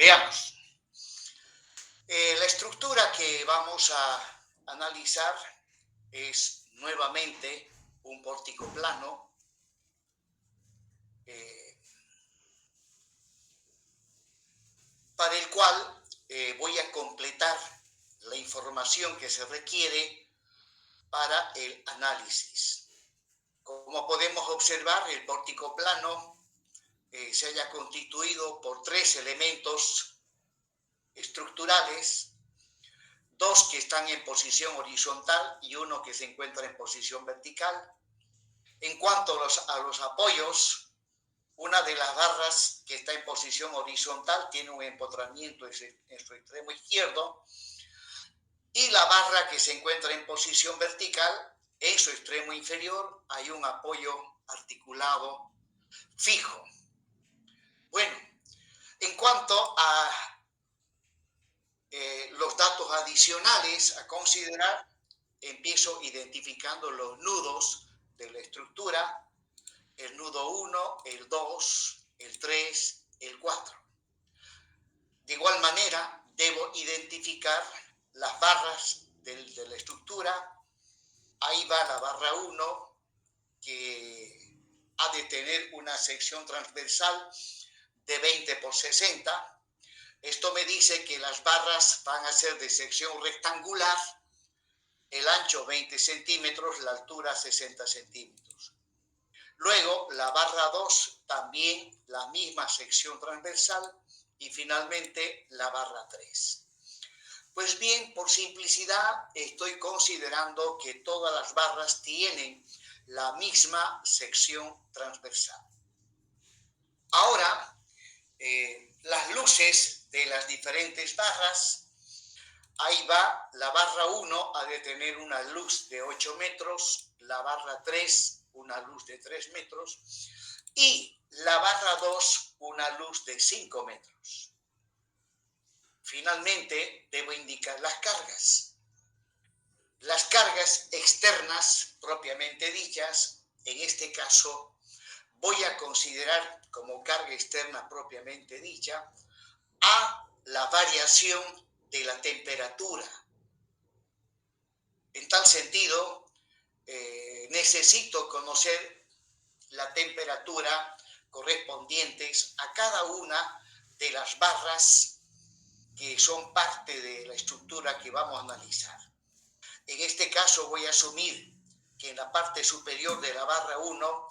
Veamos. La estructura que vamos a analizar es nuevamente un pórtico plano para el cual voy a completar la información que se requiere para el análisis. Como podemos observar, el pórtico plano se haya constituido por tres elementos estructurales, dos que están en posición horizontal y uno que se encuentra en posición vertical. En cuanto a los apoyos, una de las barras que está en posición horizontal tiene un empotramiento en su extremo izquierdo y la barra que se encuentra en posición vertical, en su extremo inferior hay un apoyo articulado fijo. Bueno, en cuanto a los datos adicionales a considerar, empiezo identificando los nudos de la estructura, el nudo 1, el 2, el 3, el 4. De igual manera, debo identificar las barras de la estructura. Ahí va la barra 1, que ha de tener una sección transversal de 20 por 60. Esto me dice que las barras van a ser de sección rectangular, el ancho 20 centímetros, la altura 60 centímetros. Luego, la barra 2, también la misma sección transversal, y finalmente la barra 3. Pues bien, por simplicidad, estoy considerando que todas las barras tienen la misma sección transversal. Ahora, las luces de las diferentes barras. Ahí va, la barra 1 ha de tener una luz de 8 metros, la barra 3 una luz de 3 metros y la barra 2 una luz de 5 metros. Finalmente, debo indicar las cargas. Las cargas externas, propiamente dichas, en este caso, voy a considerar como carga externa propiamente dicha a la variación de la temperatura. En tal sentido, necesito conocer la temperatura correspondientes a cada una de las barras que son parte de la estructura que vamos a analizar. En este caso voy a asumir que en la parte superior de la barra 1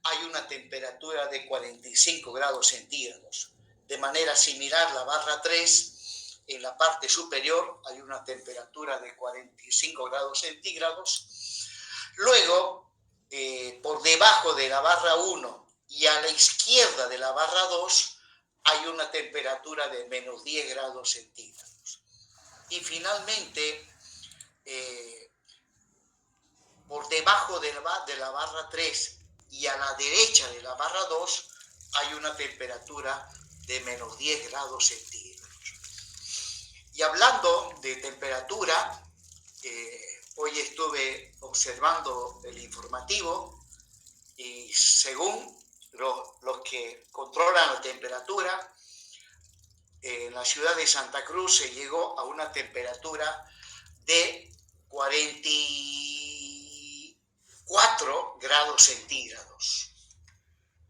hay una temperatura de 45 grados centígrados. De manera similar, la barra 3, en la parte superior hay una temperatura de 45 grados centígrados. Luego, por debajo de la barra 1 y a la izquierda de la barra 2, hay una temperatura de menos 10 grados centígrados. Y finalmente, por debajo de la barra 3 y a la derecha de la barra 2, hay una temperatura de menos 10 grados centígrados. Y hablando de temperatura, hoy estuve observando el informativo y según los que controlan la temperatura, en la ciudad de Santa Cruz se llegó a una temperatura de 44 grados centígrados.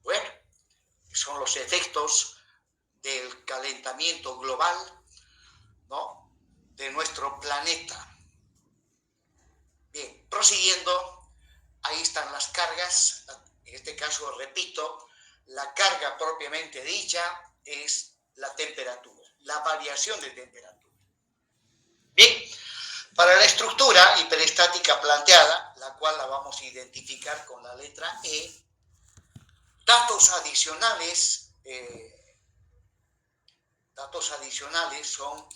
Bueno, son los efectos del calentamiento global, ¿no?, de nuestro planeta. Bien, prosiguiendo, ahí están las cargas. En este caso, repito, la carga propiamente dicha es la temperatura, la variación de temperatura. Bien, para la estructura hiperestática planteada, la cual la vamos a identificar con la letra E, datos adicionales son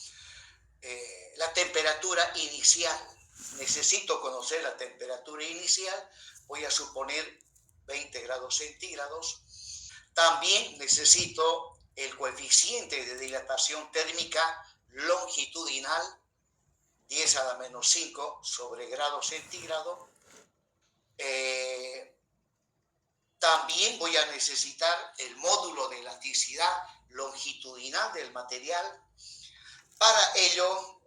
la temperatura inicial. Necesito conocer la temperatura inicial, voy a suponer 20 grados centígrados. También necesito el coeficiente de dilatación térmica longitudinal, 10 a la menos 5 sobre grado centígrado. También voy a necesitar el módulo de elasticidad longitudinal del material. Para ello,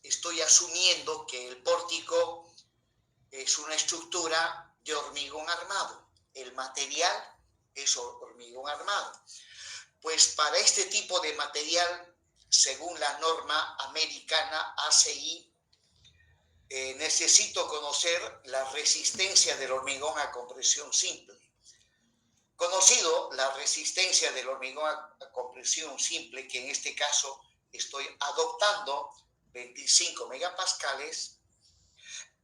estoy asumiendo que el pórtico es una estructura de hormigón armado. El material es hormigón armado. Pues para este tipo de material, según la norma americana ACI, necesito conocer la resistencia del hormigón a compresión simple. Conocido la resistencia del hormigón a compresión simple, que en este caso estoy adoptando 25 megapascales,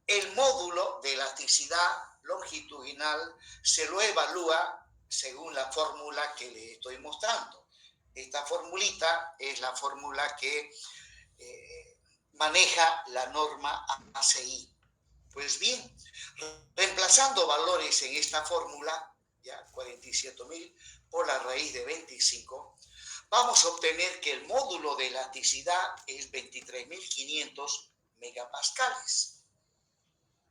el módulo de elasticidad longitudinal se lo evalúa según la fórmula que le estoy mostrando. Esta formulita es la fórmula que maneja la norma ACI. Pues bien, reemplazando valores en esta fórmula, ya 47.000 por la raíz de 25, vamos a obtener que el módulo de elasticidad es 23.500 megapascales.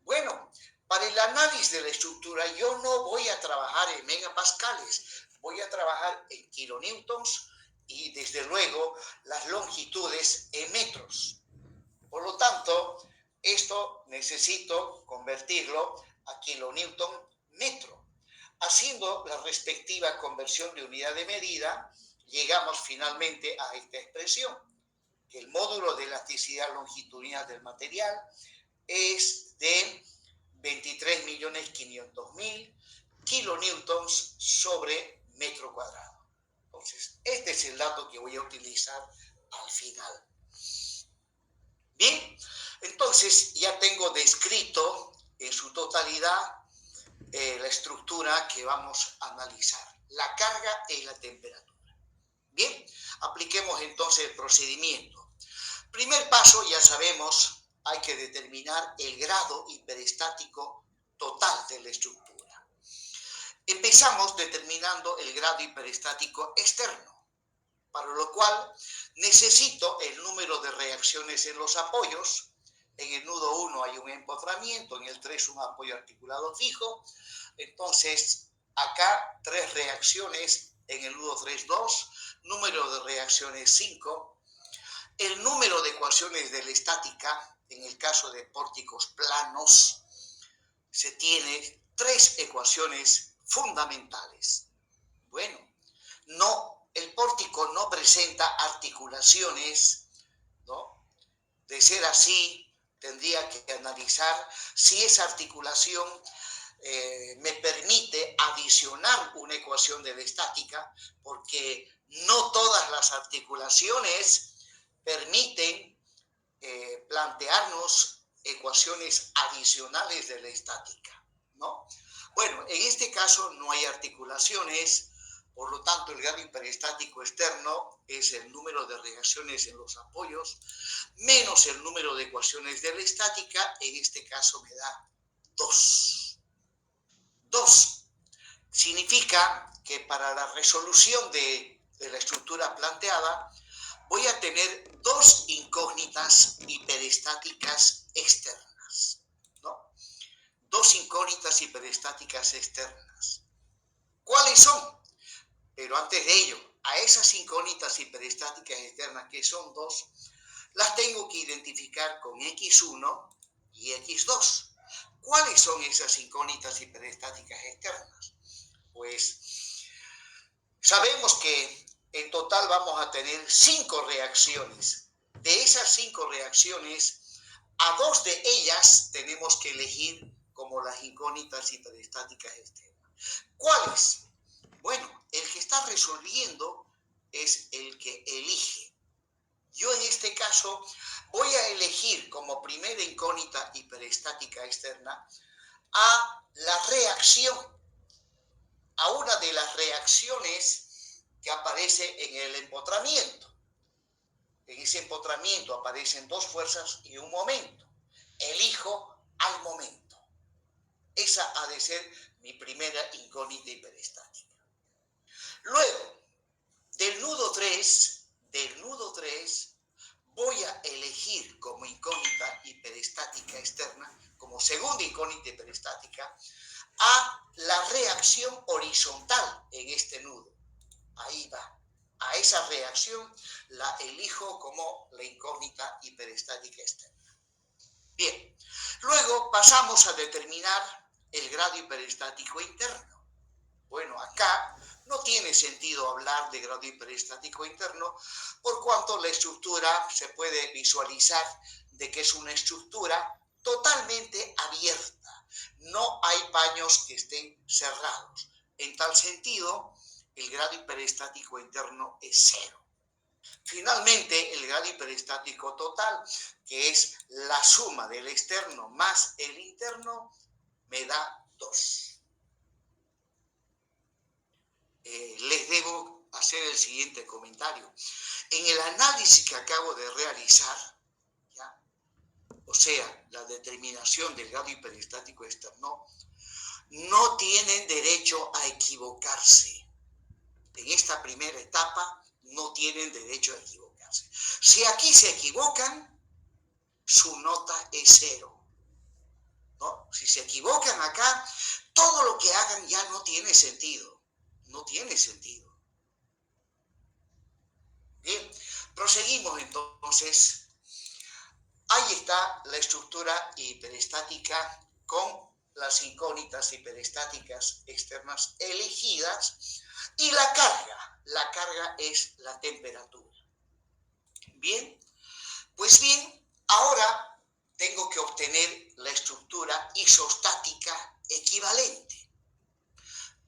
Bueno, para el análisis de la estructura yo no voy a trabajar en megapascales, voy a trabajar en kilonewtons y desde luego las longitudes en metros. Por lo tanto, esto necesito convertirlo a kilonewton metro. Haciendo la respectiva conversión de unidad de medida, llegamos finalmente a esta expresión, que el módulo de elasticidad longitudinal del material es de 23.500.000 kilonewtons sobre metro cuadrado. Entonces, este es el dato que voy a utilizar al final. Bien, entonces ya tengo descrito en su totalidad la estructura que vamos a analizar, la carga y la temperatura. Bien, apliquemos entonces el procedimiento. Primer paso, ya sabemos, hay que determinar el grado hiperestático total de la estructura. Empezamos determinando el grado hiperestático externo, para lo cual necesito el número de reacciones en los apoyos. En el nudo 1 hay un empotramiento, en el 3 un apoyo articulado fijo. Entonces, acá 3 reacciones, en el nudo 3, 2, número de reacciones 5. El número de ecuaciones de la estática, en el caso de pórticos planos, se tiene 3 ecuaciones fundamentales. Bueno, el pórtico no presenta articulaciones, ¿no? De ser así, tendría que analizar si esa articulación me permite adicionar una ecuación de la estática, porque no todas las articulaciones permiten plantearnos ecuaciones adicionales de la estática, ¿no? Bueno, en este caso no hay articulaciones. Por lo tanto, el grado hiperestático externo es el número de reacciones en los apoyos menos el número de ecuaciones de la estática. En este caso me da 2. 2 significa que para la resolución de la estructura planteada voy a tener 2 incógnitas hiperestáticas externas, ¿no? 2 incógnitas hiperestáticas externas. ¿Cuáles son? Pero antes de ello, a esas incógnitas hiperestáticas externas, que son 2, las tengo que identificar con X1 y X2. ¿Cuáles son esas incógnitas hiperestáticas externas? Pues sabemos que en total vamos a tener 5 reacciones. De esas 5 reacciones, a 2 de ellas tenemos que elegir como las incógnitas hiperestáticas externas. ¿Cuáles? Bueno, el que está resolviendo es el que elige. Yo en este caso voy a elegir como primera incógnita hiperestática externa a la reacción, a una de las reacciones que aparece en el empotramiento. En ese empotramiento aparecen 2 fuerzas y un momento. Elijo al momento. Esa ha de ser mi primera incógnita hiperestática. Luego, del nudo 3, voy a elegir como incógnita hiperestática externa, como segunda incógnita hiperestática, a la reacción horizontal en este nudo. Ahí va. a esa reacción la elijo como la incógnita hiperestática externa. Bien, luego pasamos a determinar el grado hiperestático interno. Bueno, acá no tiene sentido hablar de grado hiperestático interno por cuanto la estructura se puede visualizar de que es una estructura totalmente abierta. No hay paños que estén cerrados. En tal sentido, el grado hiperestático interno es 0. Finalmente, el grado hiperestático total, que es la suma del externo más el interno, me da 2. Les debo hacer el siguiente comentario. En el análisis que acabo de realizar, ¿ya? O sea, la determinación del grado hiperestático externo, no tienen derecho a equivocarse. En esta primera etapa no tienen derecho a equivocarse. Si aquí se equivocan, su nota es 0. ¿No? Si se equivocan acá, todo lo que hagan ya no tiene sentido. No tiene sentido. Bien, proseguimos entonces. Ahí está la estructura hiperestática con las incógnitas hiperestáticas externas elegidas y la carga. La carga es la temperatura. Bien, pues bien, ahora tengo que obtener la estructura isostática equivalente.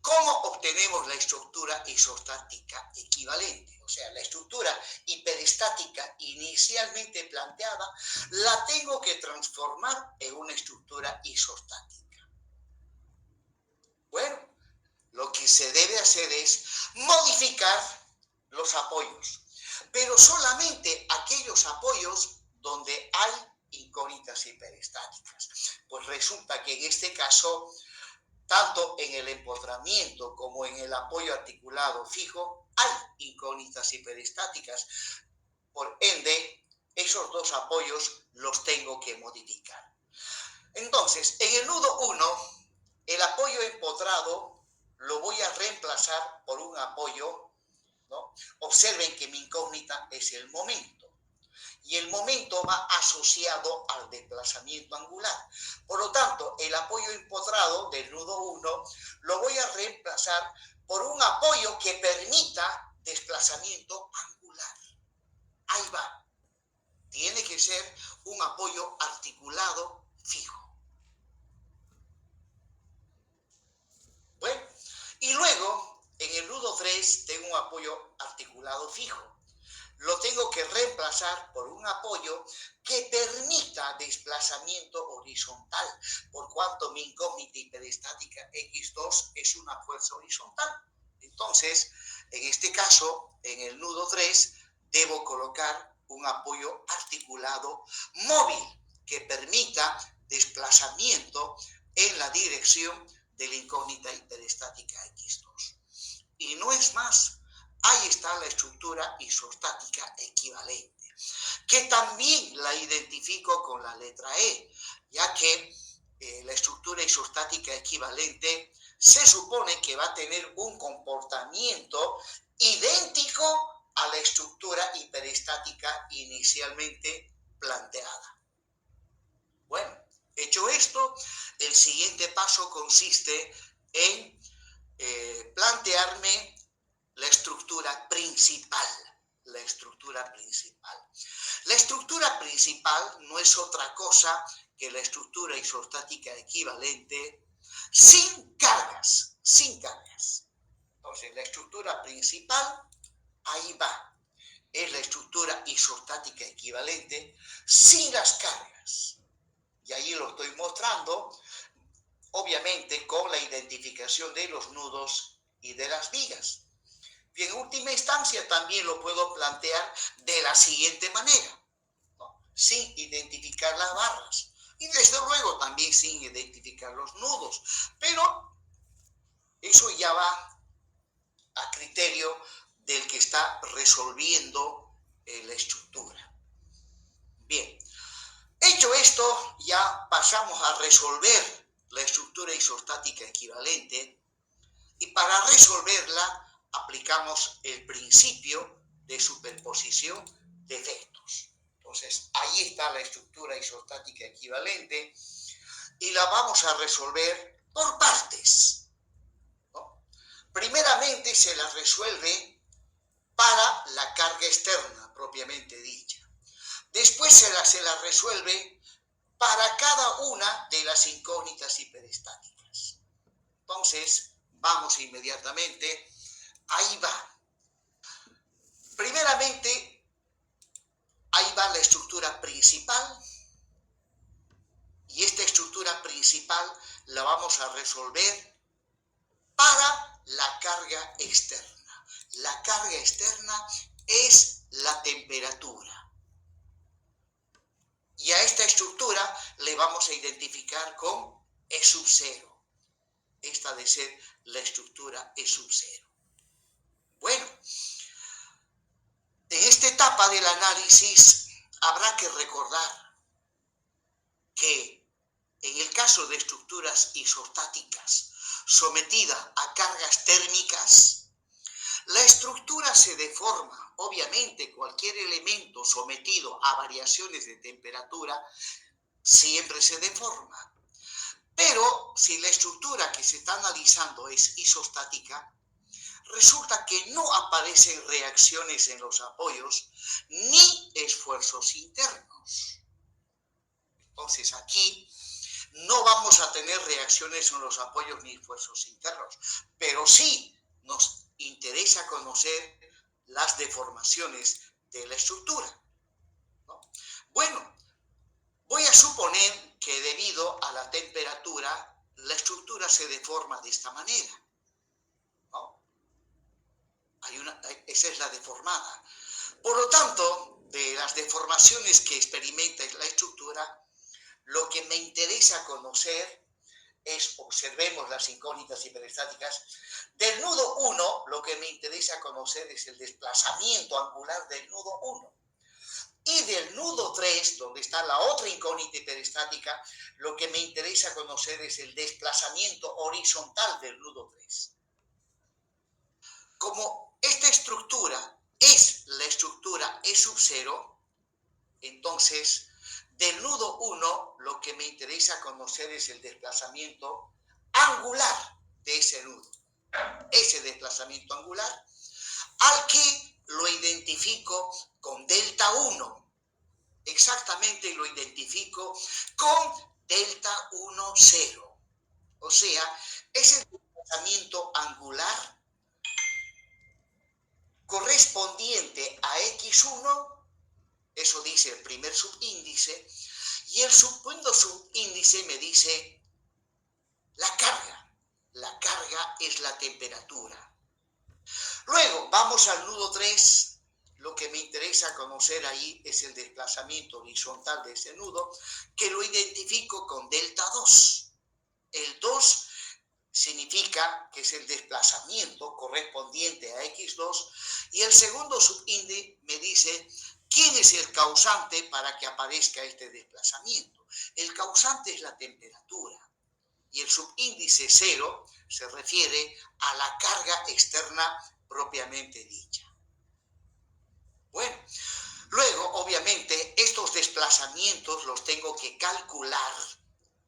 ¿Cómo obtenemos la estructura isostática equivalente? O sea, la estructura hiperestática inicialmente planteada la tengo que transformar en una estructura isostática. Bueno, lo que se debe hacer es modificar los apoyos, pero solamente aquellos apoyos donde hay incógnitas hiperestáticas. Pues resulta que en este caso, tanto en el empotramiento como en el apoyo articulado fijo, hay incógnitas hiperestáticas. Por ende, esos dos apoyos los tengo que modificar. Entonces, en el nudo 1, el apoyo empotrado lo voy a reemplazar por un apoyo, ¿no? Observen que mi incógnita es el momento. Y el momento va asociado al desplazamiento angular. Por lo tanto, el apoyo empotrado del nudo 1 lo voy a reemplazar por un apoyo que permita desplazamiento angular. Ahí va. Tiene que ser un apoyo articulado fijo. Bueno, y luego, en el nudo 3 tengo un apoyo articulado fijo. Lo tengo que reemplazar por un apoyo que permita desplazamiento horizontal, por cuanto mi incógnita hiperestática X2 es una fuerza horizontal. Entonces, en este caso, en el nudo 3, debo colocar un apoyo articulado móvil que permita desplazamiento en la dirección de la incógnita hiperestática X2. Y no es más. Ahí está la estructura isostática equivalente, que también la identifico con la letra E, ya que la estructura isostática equivalente se supone que va a tener un comportamiento idéntico a la estructura hiperestática inicialmente planteada. Bueno, hecho esto, el siguiente paso consiste en plantearme la estructura principal. La estructura principal. La estructura principal no es otra cosa que la estructura isostática equivalente sin cargas, sin cargas. Entonces, la estructura principal, ahí va. Es la estructura isostática equivalente sin las cargas. Y ahí lo estoy mostrando, obviamente, con la identificación de los nudos y de las vigas. Y en última instancia también lo puedo plantear de la siguiente manera, ¿no? Sin identificar las barras. Y desde luego también sin identificar los nudos. Pero eso ya va a criterio del que está resolviendo la estructura. Bien, hecho esto, ya pasamos a resolver la estructura isostática equivalente. Y para resolverla, aplicamos el principio de superposición de efectos. Entonces, ahí está la estructura isostática equivalente y la vamos a resolver por partes, ¿no? Primeramente se la resuelve para la carga externa propiamente dicha. Después se la resuelve para cada una de las incógnitas hiperestáticas. Entonces, vamos inmediatamente, ahí va. Primeramente, ahí va la estructura principal, y esta estructura principal la vamos a resolver para la carga externa. La carga externa es la temperatura. Y a esta estructura le vamos a identificar con E sub 0. Esta de ser la estructura E sub 0. Bueno, en esta etapa del análisis habrá que recordar que en el caso de estructuras isostáticas sometidas a cargas térmicas, la estructura se deforma. Obviamente, cualquier elemento sometido a variaciones de temperatura siempre se deforma. Pero si la estructura que se está analizando es isostática, resulta que no aparecen reacciones en los apoyos ni esfuerzos internos. Entonces aquí no vamos a tener reacciones en los apoyos ni esfuerzos internos, pero sí nos interesa conocer las deformaciones de la estructura, ¿no? Bueno, voy a suponer que debido a la temperatura la estructura se deforma de esta manera, ¿no? Esa es la deformada. Por lo tanto, de las deformaciones que experimenta la estructura, lo que me interesa conocer es, observemos las incógnitas hiperestáticas, del nudo 1, lo que me interesa conocer es el desplazamiento angular del nudo 1. Y del nudo 3, donde está la otra incógnita hiperestática, lo que me interesa conocer es el desplazamiento horizontal del nudo 3. Como esta estructura es la estructura E sub 0, entonces del nudo 1 lo que me interesa conocer es el desplazamiento angular de ese nudo. Ese desplazamiento angular, al que lo identifico con delta 1. Exactamente lo identifico con delta 1, 0. O sea, ese desplazamiento angular correspondiente a X1, eso dice el primer subíndice, y el segundo subíndice me dice la carga. La carga es la temperatura. Luego, vamos al nudo 3. Lo que me interesa conocer ahí es el desplazamiento horizontal de ese nudo, que lo identifico con delta 2. El 2 significa que es el desplazamiento correspondiente a X2, y el segundo subíndice me dice quién es el causante para que aparezca este desplazamiento. El causante es la temperatura, y el subíndice 0 se refiere a la carga externa propiamente dicha. Bueno, luego, obviamente, estos desplazamientos los tengo que calcular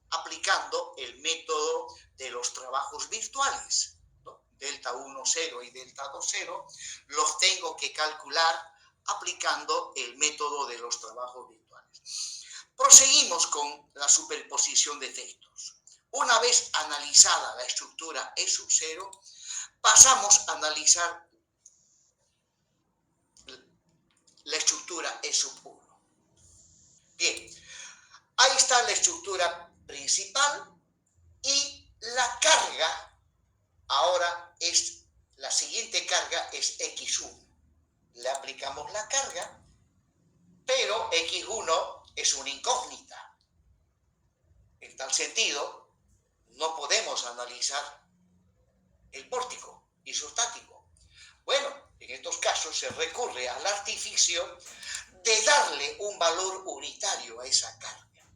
aplicando el método de los trabajos virtuales, ¿no? Delta 1, 0 y delta 2, 0, los tengo que calcular aplicando el método de los trabajos virtuales. Proseguimos con la superposición de efectos. Una vez analizada la estructura E sub 0, pasamos a analizar la estructura E sub 1. Bien, ahí está la estructura principal y la carga, ahora es, la siguiente carga es X1. Le aplicamos la carga, pero X1 es una incógnita. En tal sentido, no podemos analizar el pórtico isostático. Bueno, en estos casos se recurre al artificio de darle un valor unitario a esa carga.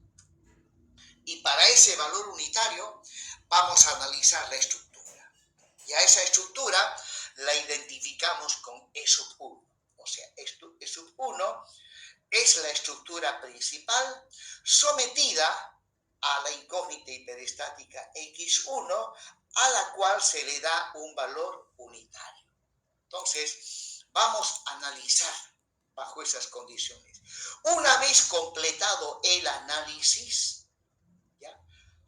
Y para ese valor unitario vamos a analizar la estructura. Y a esa estructura la identificamos con E sub 1. O sea, E sub 1 es la estructura principal sometida a la incógnita hiperestática X1, a la cual se le da un valor unitario. Entonces, vamos a analizar bajo esas condiciones. Una vez completado el análisis, ¿ya?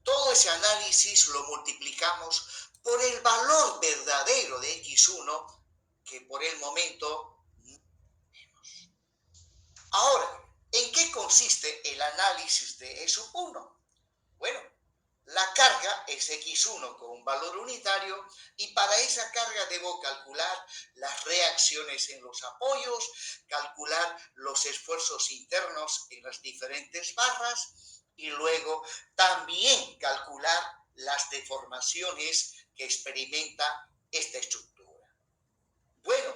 Todo ese análisis lo multiplicamos por el valor verdadero de X1, que por el momento no tenemos. Ahora, ¿en qué consiste el análisis de E sub 1? Bueno, la carga es X1 con un valor unitario y para esa carga debo calcular las reacciones en los apoyos, calcular los esfuerzos internos en las diferentes barras y luego también calcular las deformaciones que experimenta esta estructura. Bueno,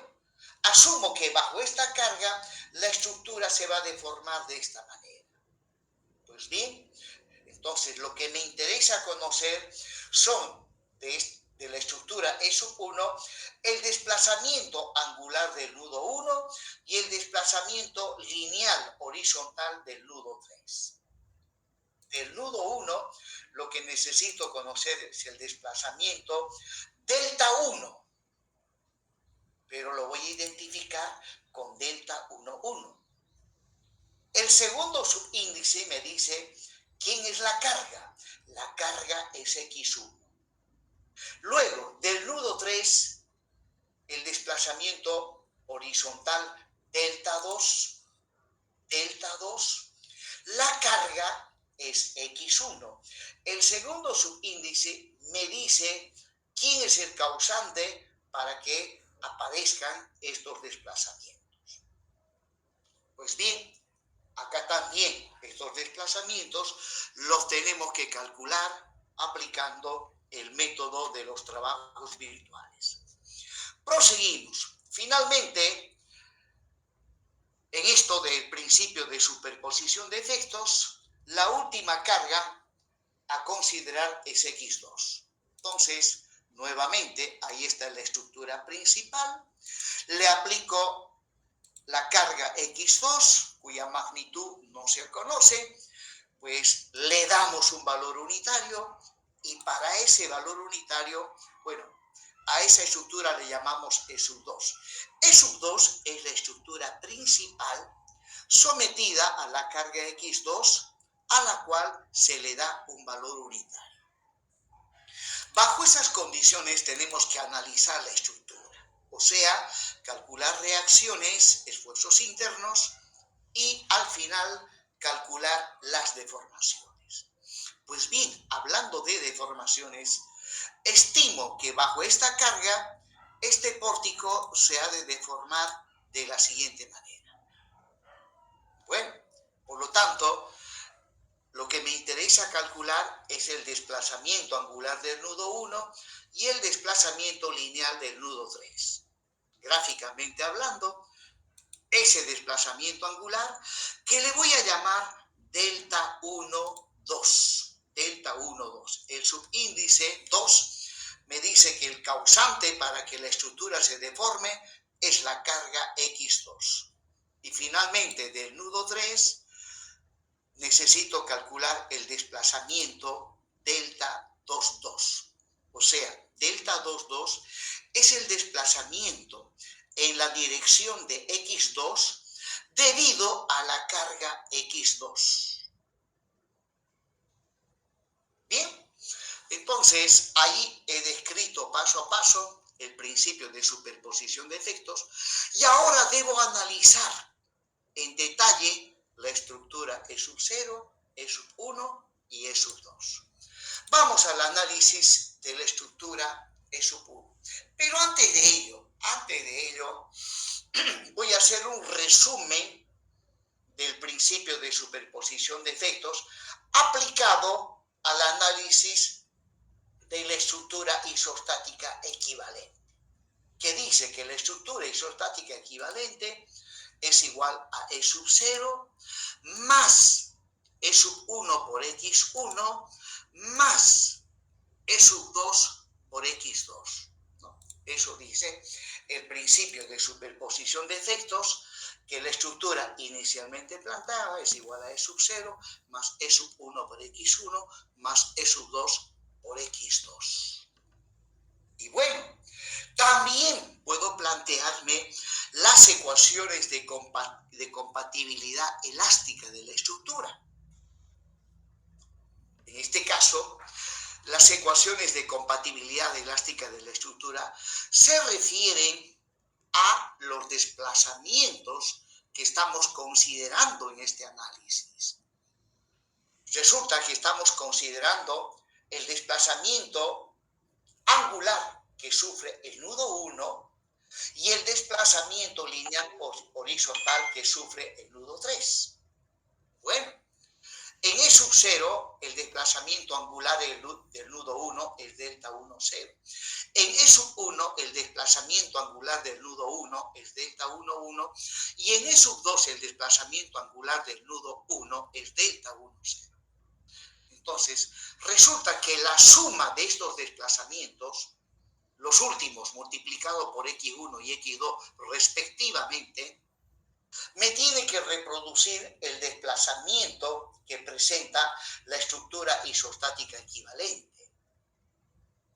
asumo que bajo esta carga la estructura se va a deformar de esta manera. Pues bien, entonces lo que me interesa conocer son de la estructura E sub 1 el desplazamiento angular del nudo 1 y el desplazamiento lineal horizontal del nudo 3. Del nudo 1 lo que necesito conocer es el desplazamiento delta 1, pero lo voy a identificar con delta 1, 1. El segundo subíndice me dice quién es la carga. La carga es X1. Luego, del nudo 3, el desplazamiento horizontal delta 2, delta 2. La carga es X1. El segundo subíndice me dice quién es el causante para que aparezcan estos desplazamientos. Pues bien, acá también estos desplazamientos los tenemos que calcular aplicando el método de los trabajos virtuales. Proseguimos. Finalmente, en esto del principio de superposición de efectos, la última carga a considerar es X2. Entonces, nuevamente, ahí está la estructura principal. Le aplico la carga X2, cuya magnitud no se conoce, pues le damos un valor unitario y para ese valor unitario, bueno, a esa estructura le llamamos E sub 2. E sub 2 es la estructura principal sometida a la carga X2, a la cual se le da un valor unitario. Bajo esas condiciones tenemos que analizar la estructura, o sea, calcular reacciones, esfuerzos internos y al final calcular las deformaciones. Pues bien, hablando de deformaciones, estimo que bajo esta carga este pórtico se ha de deformar de la siguiente manera. Bueno, por lo tanto, lo que me interesa calcular es el desplazamiento angular del nudo 1 y el desplazamiento lineal del nudo 3. Gráficamente hablando, ese desplazamiento angular que le voy a llamar delta 1, 2. Delta 1, 2. El subíndice 2 me dice que el causante para que la estructura se deforme es la carga X2. Y finalmente, del nudo 3, necesito calcular el desplazamiento delta 2, 2. O sea, delta 2, 2 es el desplazamiento en la dirección de X2 debido a la carga X2. Bien, entonces ahí he descrito paso a paso el principio de superposición de efectos y ahora debo analizar en detalle la estructura E sub 0, E sub 1 y E sub 2. Vamos al análisis de la estructura E sub 1. Pero antes de ello, voy a hacer un resumen del principio de superposición de efectos aplicado al análisis de la estructura isostática equivalente, que dice que la estructura isostática equivalente es igual a E sub 0 más E sub 1 por X1 más E sub 2 por X2. ¿No? Eso dice el principio de superposición de efectos, que la estructura inicialmente planteada es igual a E sub 0 más E sub 1 por X1 más E sub 2 por X2. Y bueno, también puedo plantearme las ecuaciones de compatibilidad elástica de la estructura. En este caso, las ecuaciones de compatibilidad elástica de la estructura se refieren a los desplazamientos que estamos considerando en este análisis. Resulta que estamos considerando el desplazamiento angular que sufre el nudo 1 y el desplazamiento lineal horizontal que sufre el nudo 3. Bueno, en E sub 0, el desplazamiento angular del nudo 1 es delta 1, 0. En E sub 1, el desplazamiento angular del nudo 1 es delta 1, 1. Y en E sub 2, el desplazamiento angular del nudo 1 es delta 1, 0. Entonces, resulta que la suma de estos desplazamientos, los últimos multiplicado por X1 y X2 respectivamente, me tiene que reproducir el desplazamiento que presenta la estructura isostática equivalente.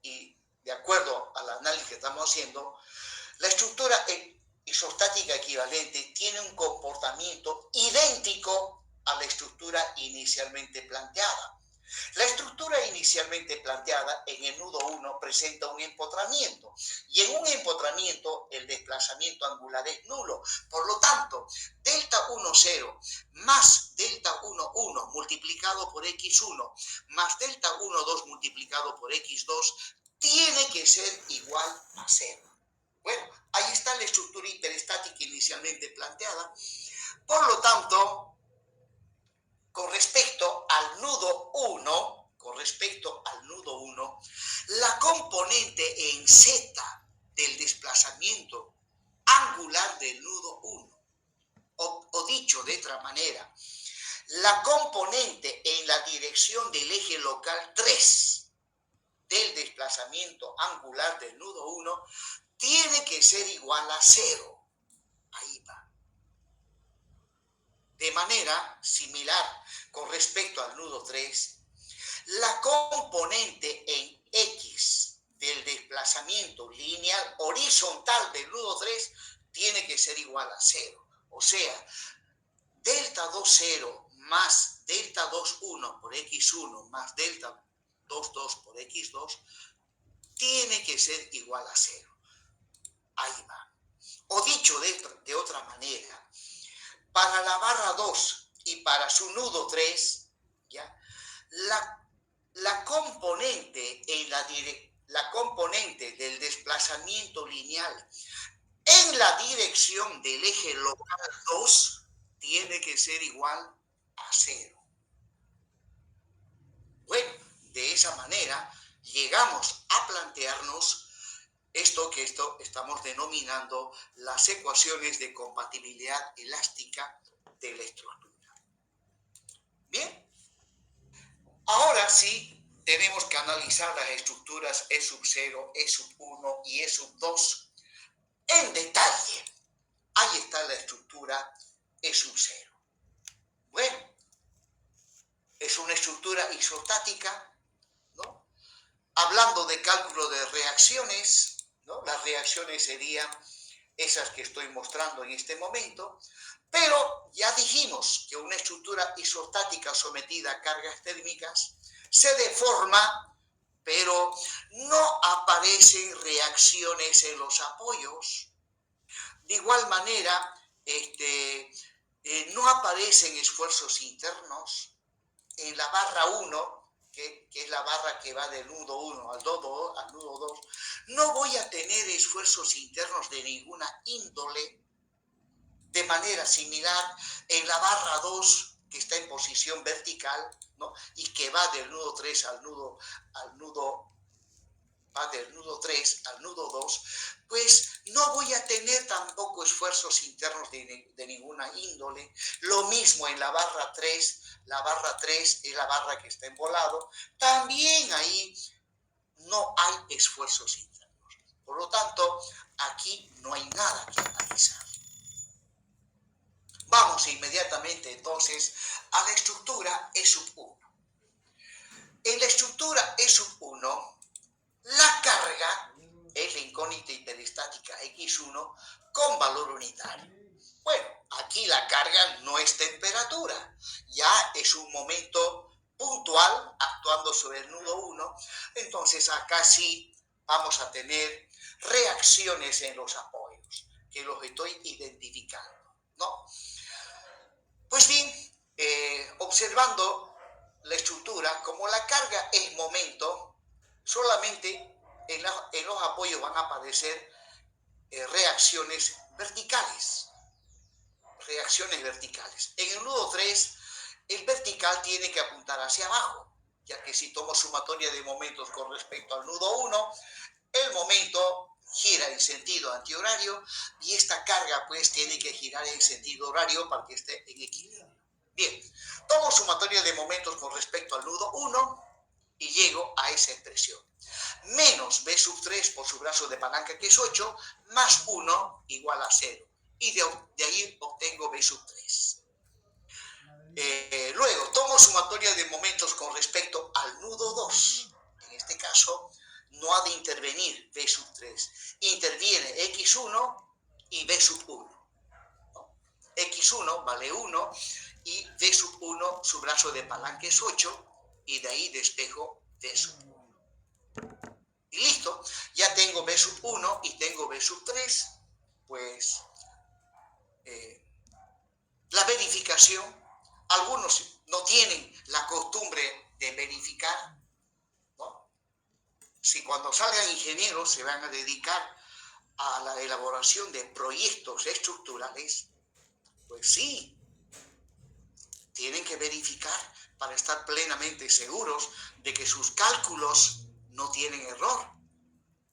Y de acuerdo al análisis que estamos haciendo, la estructura isostática equivalente tiene un comportamiento idéntico a la estructura inicialmente planteada. La estructura inicialmente planteada en el nudo 1 presenta un empotramiento y en un empotramiento el desplazamiento angular es nulo. Por lo tanto, delta 1, 0 más delta 1, 1 multiplicado por X1 más delta 1, 2 multiplicado por X2 tiene que ser igual a 0. Bueno, ahí está la estructura hiperestática inicialmente planteada. Por lo tanto, con respecto al nudo 1, la componente en Z del desplazamiento angular del nudo 1, o dicho de otra manera, la componente en la dirección del eje local 3 del desplazamiento angular del nudo 1 tiene que ser igual a 0. Ahí va. De manera similar con respecto al nudo 3, la componente en X del desplazamiento lineal horizontal del nudo 3 tiene que ser igual a 0. O sea, delta 2, 0 más delta 2, 1 por X1 más delta 2, 2 por X2 tiene que ser igual a 0. Ahí va. O dicho de otra manera, para la barra 2 y para su nudo 3, ¿ya? La componente del desplazamiento lineal en la dirección del eje local 2 tiene que ser igual a 0. Bueno, de esa manera llegamos a plantearnos esto que estamos denominando las ecuaciones de compatibilidad elástica de la estructura. Bien, ahora sí tenemos que analizar las estructuras E sub 0, E sub 1 y E sub 2 en detalle. Ahí está la estructura E sub 0. Bueno, es una estructura isostática, ¿no? Hablando de cálculo de reacciones, ¿no? Las reacciones serían esas que estoy mostrando en este momento, pero ya dijimos que una estructura isostática sometida a cargas térmicas se deforma, pero no aparecen reacciones en los apoyos. De igual manera, no aparecen esfuerzos internos. En la barra 1, que es la barra que va del nudo 1 al nudo 2, no voy a tener esfuerzos internos de ninguna índole. De manera similar, en la barra 2, que está en posición vertical, ¿no? Y que va del nudo 3 al nudo 2, pues no voy a tener tampoco esfuerzos internos de ninguna índole. Lo mismo en la barra 3 es la barra que está en volado, también ahí no hay esfuerzos internos. Por lo tanto, aquí no hay nada que analizar. Vamos inmediatamente entonces a la estructura E sub 1. En la estructura E sub 1, la carga es la incógnita hiperestática X1 con valor unitario. Bueno, aquí la carga no es temperatura, ya es un momento puntual actuando sobre el nudo 1, entonces acá sí vamos a tener reacciones en los apoyos, que los estoy identificando, ¿no? Pues bien, observando la estructura, como la carga es momento, solamente en los apoyos van a aparecer reacciones verticales. Reacciones verticales. En el nudo 3, el vertical tiene que apuntar hacia abajo, ya que si tomo sumatoria de momentos con respecto al nudo 1, el momento gira en sentido antihorario y esta carga pues tiene que girar en sentido horario para que esté en equilibrio. Bien, tomo sumatoria de momentos con respecto al nudo 1 y llego a esa expresión. Menos B sub 3 por su brazo de palanca, que es 8, más 1 igual a 0. Y de ahí obtengo B sub 3. Luego, tomo sumatoria de momentos con respecto al nudo 2. En este caso, no ha de intervenir B sub 3. Interviene X1 y B sub 1. ¿No? X1 vale 1 y B sub 1, su brazo de palanca es 8, y de ahí despejo B sub 1. Y listo, ya tengo B sub 1 y tengo B sub 3, pues la verificación, algunos no tienen la costumbre de verificar, ¿no? Si cuando salgan ingenieros se van a dedicar a la elaboración de proyectos estructurales, pues sí, tienen que verificar para estar plenamente seguros de que sus cálculos no tienen error.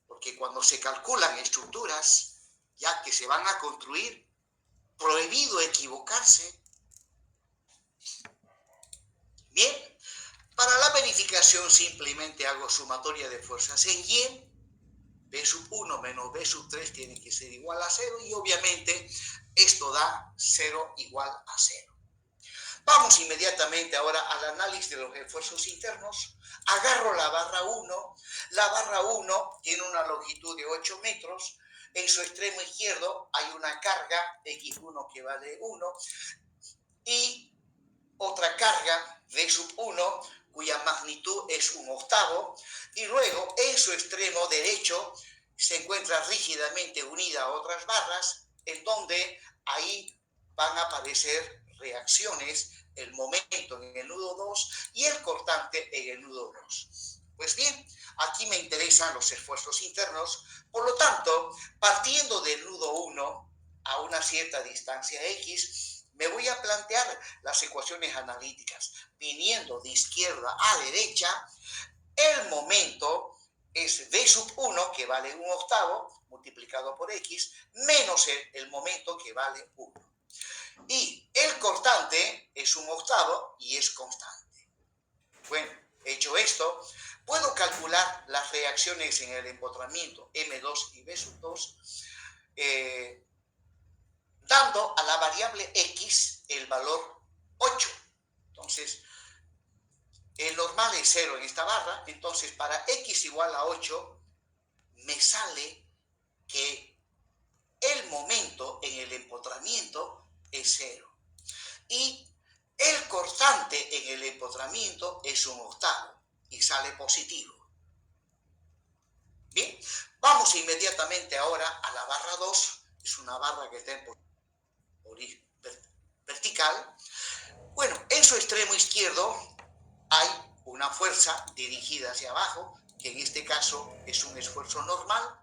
Porque cuando se calculan estructuras, ya que se van a construir, prohibido equivocarse. Bien, para la verificación simplemente hago sumatoria de fuerzas en Y. B sub 1 menos B sub 3 tiene que ser igual a 0 y obviamente esto da 0 igual a 0. Vamos inmediatamente ahora al análisis de los esfuerzos internos. Agarro la barra 1. La barra 1 tiene una longitud de 8 metros. En su extremo izquierdo hay una carga X1 que vale 1 y otra carga V sub 1 cuya magnitud es 1/8. Y luego en su extremo derecho se encuentra rígidamente unida a otras barras en donde ahí van a aparecer reacciones, el momento en el nudo 2 y el cortante en el nudo 2. Pues bien, aquí me interesan los esfuerzos internos, por lo tanto, partiendo del nudo 1 a una cierta distancia X, me voy a plantear las ecuaciones analíticas. Viniendo de izquierda a derecha, el momento es V sub 1, que vale 1/8, multiplicado por X, menos el momento, que vale 1. Y el cortante es 1/8 y es constante. Bueno, hecho esto, puedo calcular las reacciones en el empotramiento M2 y B sub 2, dando a la variable X el valor 8. Entonces, el normal es 0 en esta barra, entonces para X igual a 8, me sale que el momento en el empotramiento es 0. Y el cortante en el empotramiento es 1/8 y sale positivo. Bien, vamos inmediatamente ahora a la barra 2. Es una barra que está en vertical. Bueno, en su extremo izquierdo hay una fuerza dirigida hacia abajo, que en este caso es un esfuerzo normal,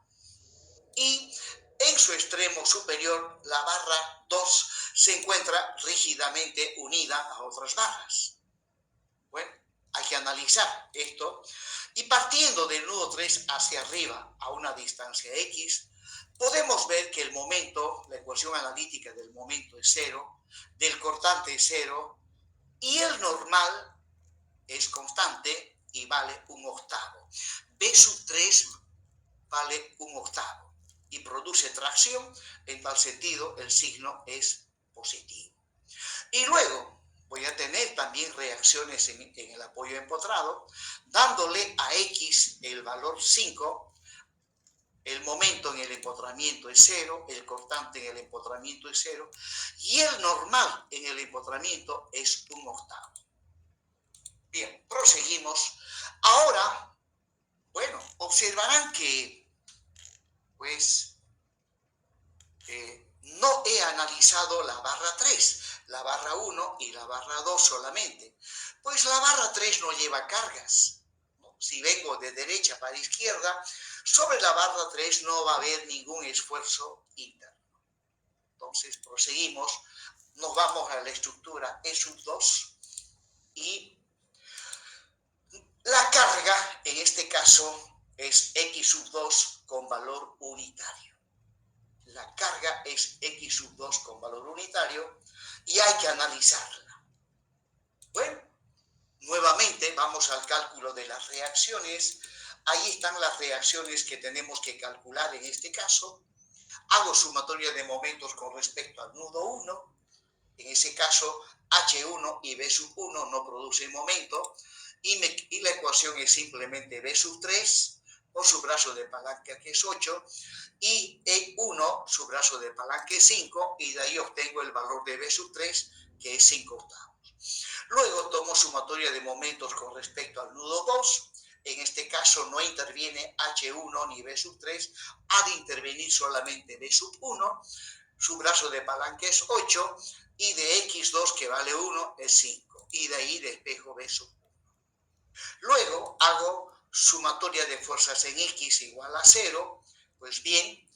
y en su extremo superior la barra 2 se encuentra rígidamente unida a otras barras. Bueno, hay que analizar esto, y partiendo del nudo 3 hacia arriba a una distancia X, podemos ver que el momento, la ecuación analítica del momento es 0, del cortante es 0, y el normal es constante y vale 1/8. B sub 3 vale 1/8 y produce tracción. En tal sentido, el signo es positivo. Y luego voy a tener también reacciones en el apoyo empotrado, dándole a X el valor 5. El momento en el empotramiento es 0, el cortante en el empotramiento es 0 y el normal en el empotramiento es 1/8. Bien, proseguimos. Ahora, bueno, observarán que pues no he analizado la barra 3, la barra 1 y la barra 2 solamente. Pues la barra 3 no lleva cargas, ¿no? Si vengo de derecha para izquierda, sobre la barra 3 no va a haber ningún esfuerzo interno. Entonces proseguimos, nos vamos a la estructura E2 y la carga en este caso es X2 con valor unitario. La carga es X2 con valor unitario y hay que analizarla. Bueno, nuevamente vamos al cálculo de las reacciones. Ahí están las reacciones que tenemos que calcular en este caso. Hago sumatoria de momentos con respecto al nudo 1. En ese caso, H1 y B1 no producen momento y la ecuación es simplemente B3 por su brazo de palanca que es 8 y E1 su brazo de palanca es 5 y de ahí obtengo el valor de B3 que es 5/8. Luego tomo sumatoria de momentos con respecto al nudo 2. En este caso no interviene H1 ni B3, ha de intervenir solamente B1, su brazo de palanca es 8 y de X2 que vale 1 es 5 y de ahí despejo B1. Luego hago sumatoria de fuerzas en X igual a 0, pues bien,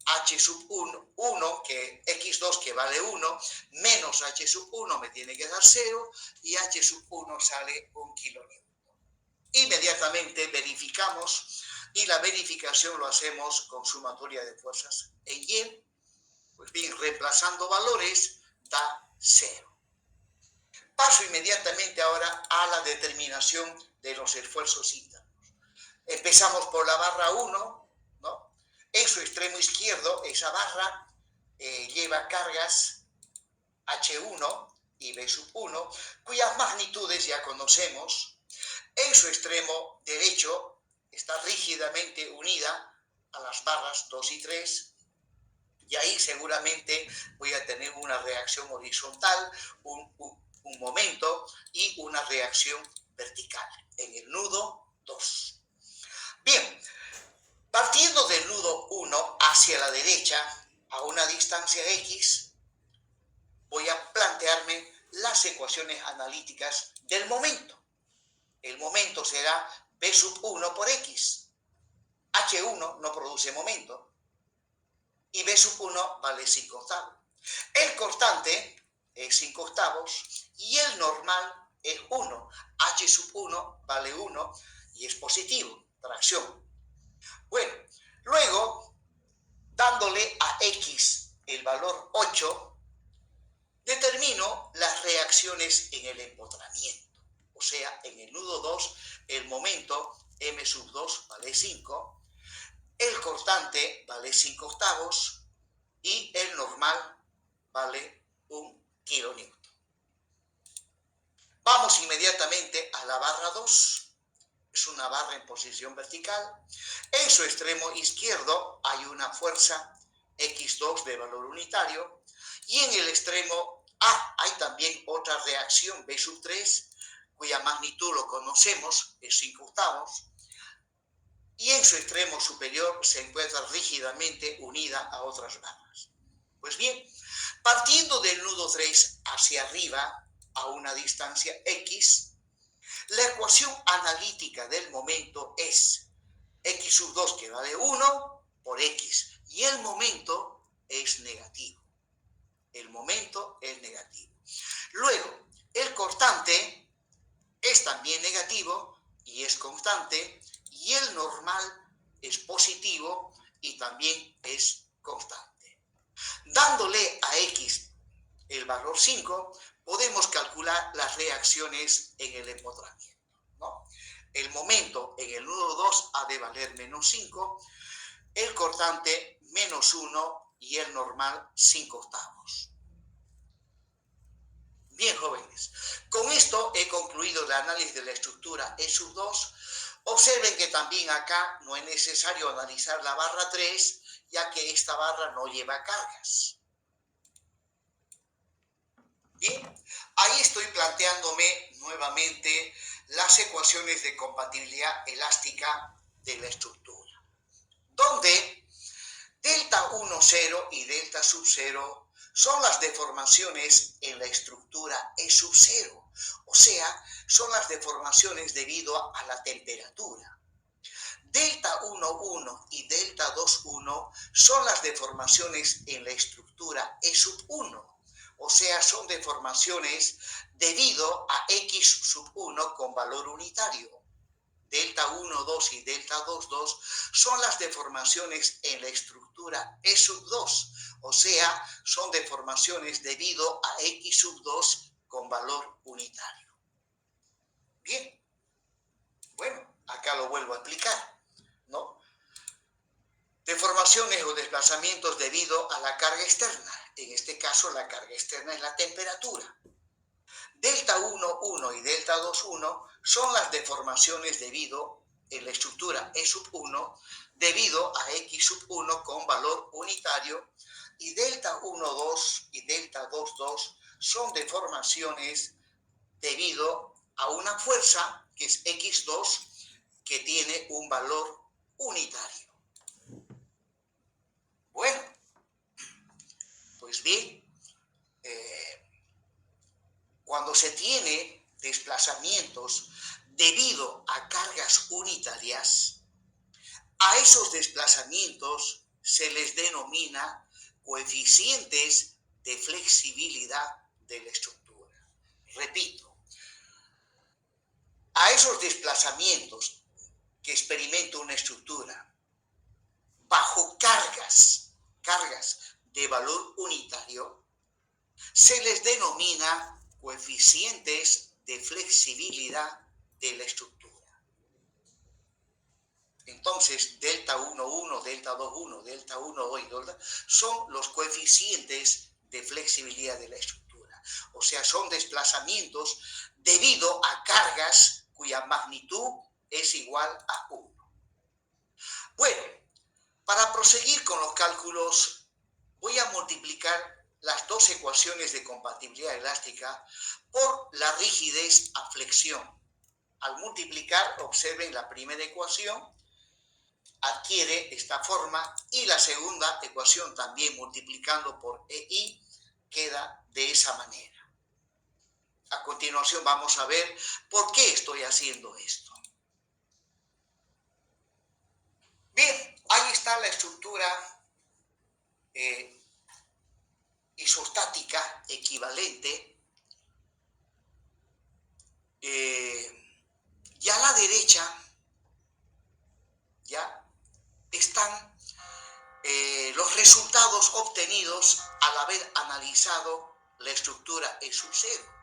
H1, que X2 que vale 1, menos H1 me tiene que dar 0 y H1 sale 1 kilonewton. Inmediatamente verificamos y la verificación lo hacemos con sumatoria de fuerzas en Y. Pues bien, reemplazando valores da 0. Paso inmediatamente ahora a la determinación de los esfuerzos internos. Empezamos por la barra 1, ¿no? En su extremo izquierdo, esa barra lleva cargas H1 y B1, cuyas magnitudes ya conocemos. En su extremo derecho está rígidamente unida a las barras 2 y 3, y ahí seguramente voy a tener una reacción horizontal, un momento y una reacción vertical en el nudo 2. Bien, partiendo del nudo 1 hacia la derecha a una distancia X, voy a plantearme las ecuaciones analíticas del momento. El momento será B1 por X. H1 no produce momento y B1 vale 5/8. El cortante es 5/8 y el normal es 1. H1 vale 1 y es positivo, tracción. Bueno, luego, dándole a X el valor 8, determino las reacciones en el empotramiento. O sea, en el nudo 2, el momento M2 vale 5, el cortante vale 5/8 y el normal vale 1 kilonewton. Vamos inmediatamente a la barra 2. Es una barra en posición vertical. En su extremo izquierdo hay una fuerza X2 de valor unitario y en el extremo A hay también otra reacción B3 cuya magnitud lo conocemos, es 5/8, y en su extremo superior se encuentra rígidamente unida a otras barras. Pues bien, partiendo del nudo 3 hacia arriba a una distancia X, la ecuación analítica del momento es X2 que vale 1 por X y el momento es negativo. El momento es negativo. Luego, el cortante es también negativo y es constante y el normal es positivo y también es constante. Dándole a X el valor 5, podemos calcular las reacciones en el empotramiento, ¿no? El momento en el nudo 2 ha de valer menos 5, el cortante -1 y el normal 5/8. Bien, jóvenes, con esto he concluido el análisis de la estructura E2. Observen que también acá no es necesario analizar la barra 3, ya que esta barra no lleva cargas. Bien, ahí estoy planteándome nuevamente las ecuaciones de compatibilidad elástica de la estructura, donde delta 1, 0 y delta sub 0 son las deformaciones en la estructura E0, o sea, son las deformaciones debido a la temperatura. Delta 1, 1 y delta 2, 1 son las deformaciones en la estructura E1, o sea, son deformaciones debido a X1 con valor unitario. Delta 1, 2 y delta 2, 2 son las deformaciones en la estructura E2, o sea, son deformaciones debido a X2 con valor unitario. Bien, bueno, acá lo vuelvo a explicar, ¿no? Deformaciones o desplazamientos debido a la carga externa. En este caso, la carga externa es la temperatura. Delta 1, 1 y delta 2, 1 son las deformaciones debido en la estructura E1 debido a X1 con valor unitario, y delta 1, 2 y delta 2, 2 son deformaciones debido a una fuerza que es X2 que tiene un valor unitario. Bueno, pues bien, cuando se tiene desplazamientos debido a cargas unitarias, a esos desplazamientos se les denomina coeficientes de flexibilidad de la estructura. Repito, a esos desplazamientos que experimenta una estructura bajo cargas de valor unitario, se les denomina coeficientes de flexibilidad de la estructura. Entonces, delta 1, 1, delta 2, 1, delta 1, 2 y delta son los coeficientes de flexibilidad de la estructura. O sea, son desplazamientos debido a cargas cuya magnitud es igual a 1. Bueno, para proseguir con los cálculos, voy a multiplicar las dos ecuaciones de compatibilidad elástica por la rigidez a flexión. Al multiplicar, observen la primera ecuación, adquiere esta forma, y la segunda ecuación también multiplicando por EI queda de esa manera. A continuación vamos a ver por qué estoy haciendo esto. Bien, ahí está la estructura isostática equivalente. Y a la derecha ya están los resultados obtenidos al haber analizado la estructura E0.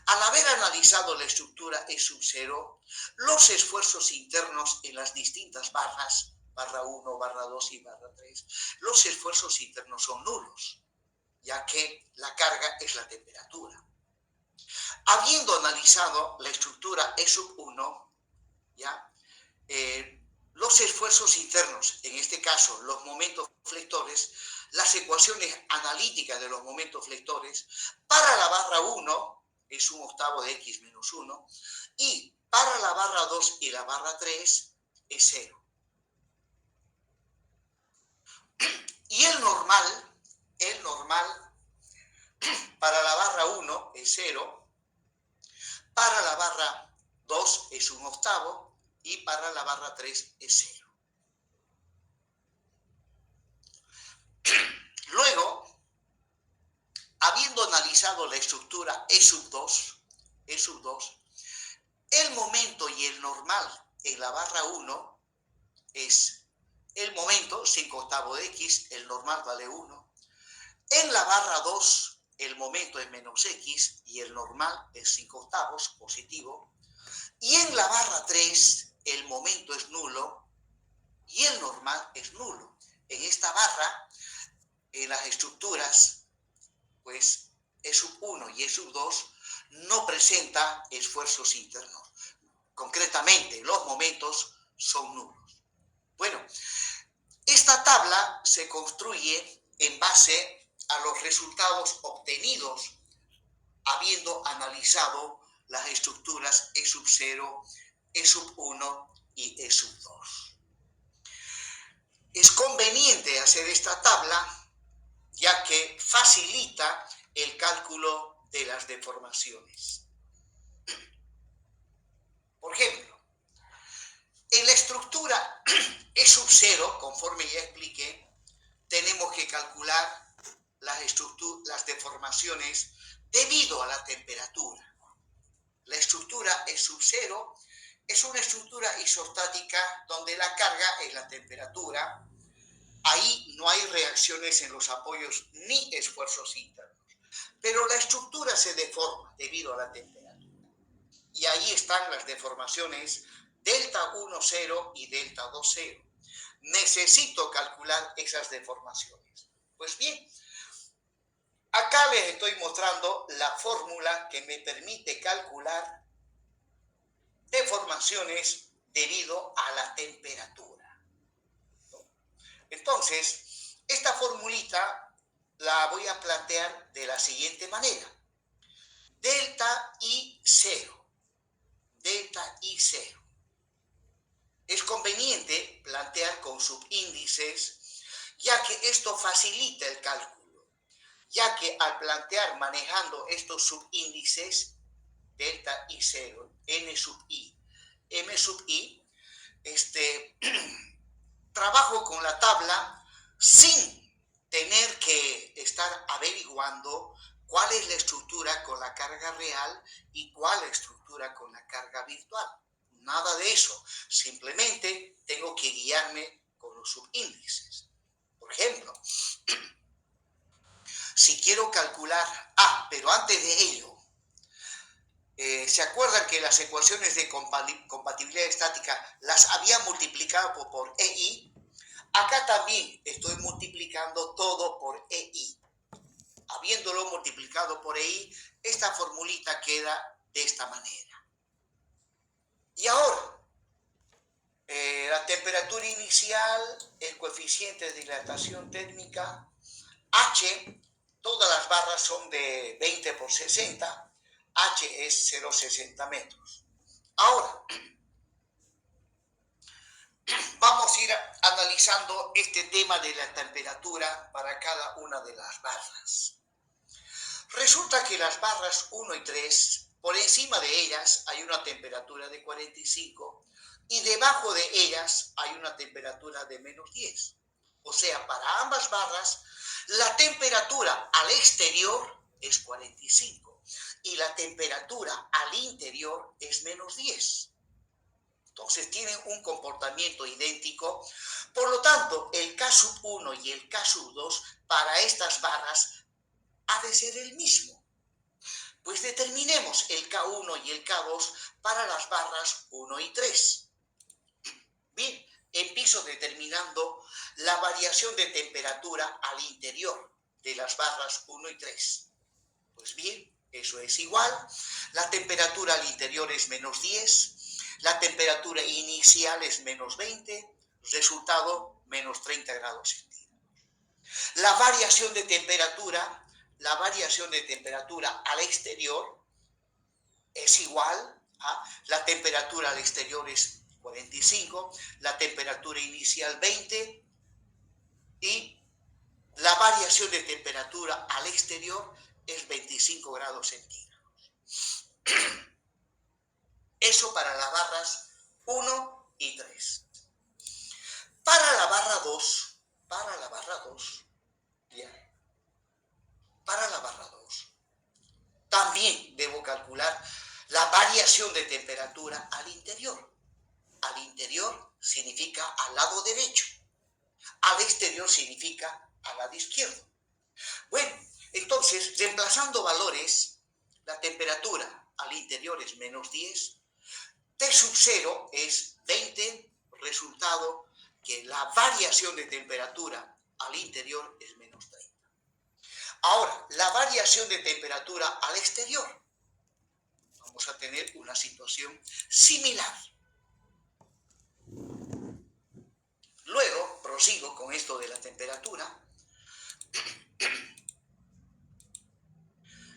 Al haber analizado la estructura E0, los esfuerzos internos en las distintas barras, barra 1, barra 2 y barra 3, los esfuerzos internos son nulos, ya que la carga es la temperatura. Habiendo analizado la estructura E1, ¿ya? Los esfuerzos internos, en este caso los momentos flectores, las ecuaciones analíticas de los momentos flectores, para la barra 1 es 1/8 de x menos 1, y para la barra 2 y la barra 3 es 0. Y el normal para la barra 1 es 0, para la barra 2 es 1/8 y para la barra 3 es 0. Luego, habiendo analizado la estructura E2, el momento y el normal en la barra 1 es el momento 5/8 de x, el normal vale 1. En la barra 2 el momento es menos x y el normal es 5/8 positivo. Y en la barra 3 el momento es nulo y el normal es nulo. En esta barra, en las estructuras, pues E sub 1 y E sub 2 no presenta esfuerzos internos. Concretamente, los momentos son nulos. Bueno, esta tabla se construye en base a los resultados obtenidos habiendo analizado las estructuras E sub 0, E sub 1 y E sub 2. Es conveniente hacer esta tabla ya que facilita el cálculo de las deformaciones. Por ejemplo, en la estructura E sub 0, conforme ya expliqué, tenemos que calcular las deformaciones debido a la temperatura. La estructura E sub 0 es una estructura isostática donde la carga es la temperatura. Ahí no hay reacciones en los apoyos ni esfuerzos internos. Pero la estructura se deforma debido a la temperatura. Y ahí están las deformaciones delta 1, 0 y delta 2, 0. Necesito calcular esas deformaciones. Pues bien, acá les estoy mostrando la fórmula que me permite calcular deformaciones debido a la temperatura. Entonces, esta formulita la voy a plantear de la siguiente manera. Delta I 0. Delta I 0. Es conveniente plantear con subíndices, ya que esto facilita el cálculo, ya que al plantear manejando estos subíndices, delta I 0, N sub I, M sub I, trabajo con la tabla sin tener que estar averiguando cuál es la estructura con la carga real y cuál la estructura con la carga virtual. Nada de eso. Simplemente tengo que guiarme con los subíndices. Por ejemplo, si quiero calcular pero antes de ello, ¿se acuerdan que las ecuaciones de compatibilidad estática las había multiplicado por EI? Acá también estoy multiplicando todo por EI. Habiéndolo multiplicado por EI, esta formulita queda de esta manera. Y ahora, la temperatura inicial, el coeficiente de dilatación térmica, H, todas las barras son de 20 por 60, H es 0,60 metros. Ahora, vamos a ir analizando este tema de la temperatura para cada una de las barras. Resulta que las barras 1 y 3, por encima de ellas hay una temperatura de 45 y debajo de ellas hay una temperatura de menos 10. O sea, para ambas barras, la temperatura al exterior es 45 y la temperatura al interior es menos 10. Entonces tienen un comportamiento idéntico. Por lo tanto, el K sub 1 y el K sub 2 para estas barras ha de ser el mismo. Pues determinemos el K1 y el K2 para las barras 1 y 3. Bien, empiezo determinando la variación de temperatura al interior de las barras 1 y 3. Pues bien, eso es igual. La temperatura al interior es menos 10. La temperatura inicial es menos 20. Resultado, menos 30 grados centígrados. La variación de temperatura al exterior es igual a la temperatura al exterior es 45, la temperatura inicial 20 y la variación de temperatura al exterior es 25 grados centígrados. Eso para las barras 1 y 3. Para la barra 2, también debo calcular la variación de temperatura al interior. Al interior significa al lado derecho. Al exterior significa al lado izquierdo. Bueno, entonces, reemplazando valores, la temperatura al interior es menos 10, T sub 0 es 20, resultado, que la variación de temperatura al interior es menos 30. Ahora, la variación de temperatura al exterior. Vamos a tener una situación similar. Luego, prosigo con esto de la temperatura.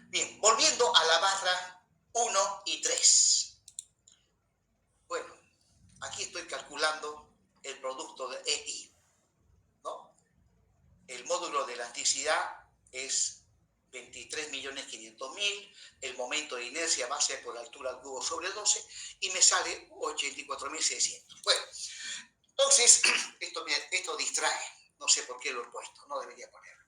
Bien, volviendo a la barra 1 y 3. Bueno, aquí estoy calculando el producto de EI, ¿no? El módulo de elasticidad es 23.500.000, el momento de inercia va a ser por altura al cubo sobre 12 y me sale 84.600. Bueno, entonces, esto distrae, no sé por qué lo he puesto, no debería ponerlo.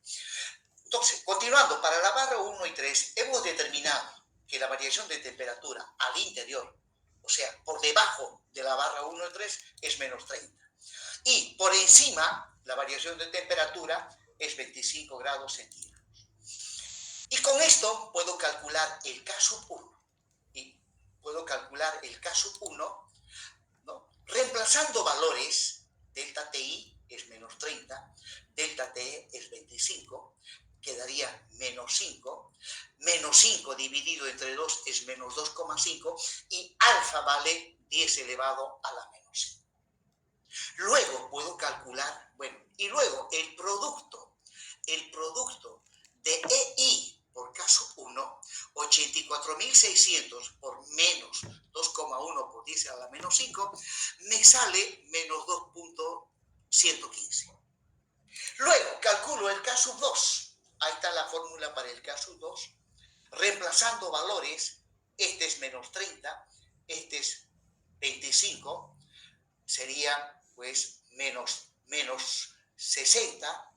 Entonces, continuando, para la barra 1 y 3 hemos determinado que la variación de temperatura al interior, o sea, por debajo de la barra 1 y 3 es menos 30. Y por encima, la variación de temperatura es 25 grados centígrados. Y con esto puedo calcular el K sub 1. Y puedo calcular el K sub 1, ¿no? Reemplazando valores, delta TI es menos 30, delta TE es 25, quedaría menos 5, menos 5 dividido entre 2 es menos 2,5 y alfa vale 10 elevado a la menos 5. Luego puedo calcular, bueno, y luego el producto de EI por K sub 1, 84.600 por menos 2,1 por 10 a la menos 5, me sale menos 2.115. Luego calculo el K sub 2. Ahí está la fórmula para el K sub 2. Reemplazando valores, este es menos 30, este es 25, sería pues menos 60,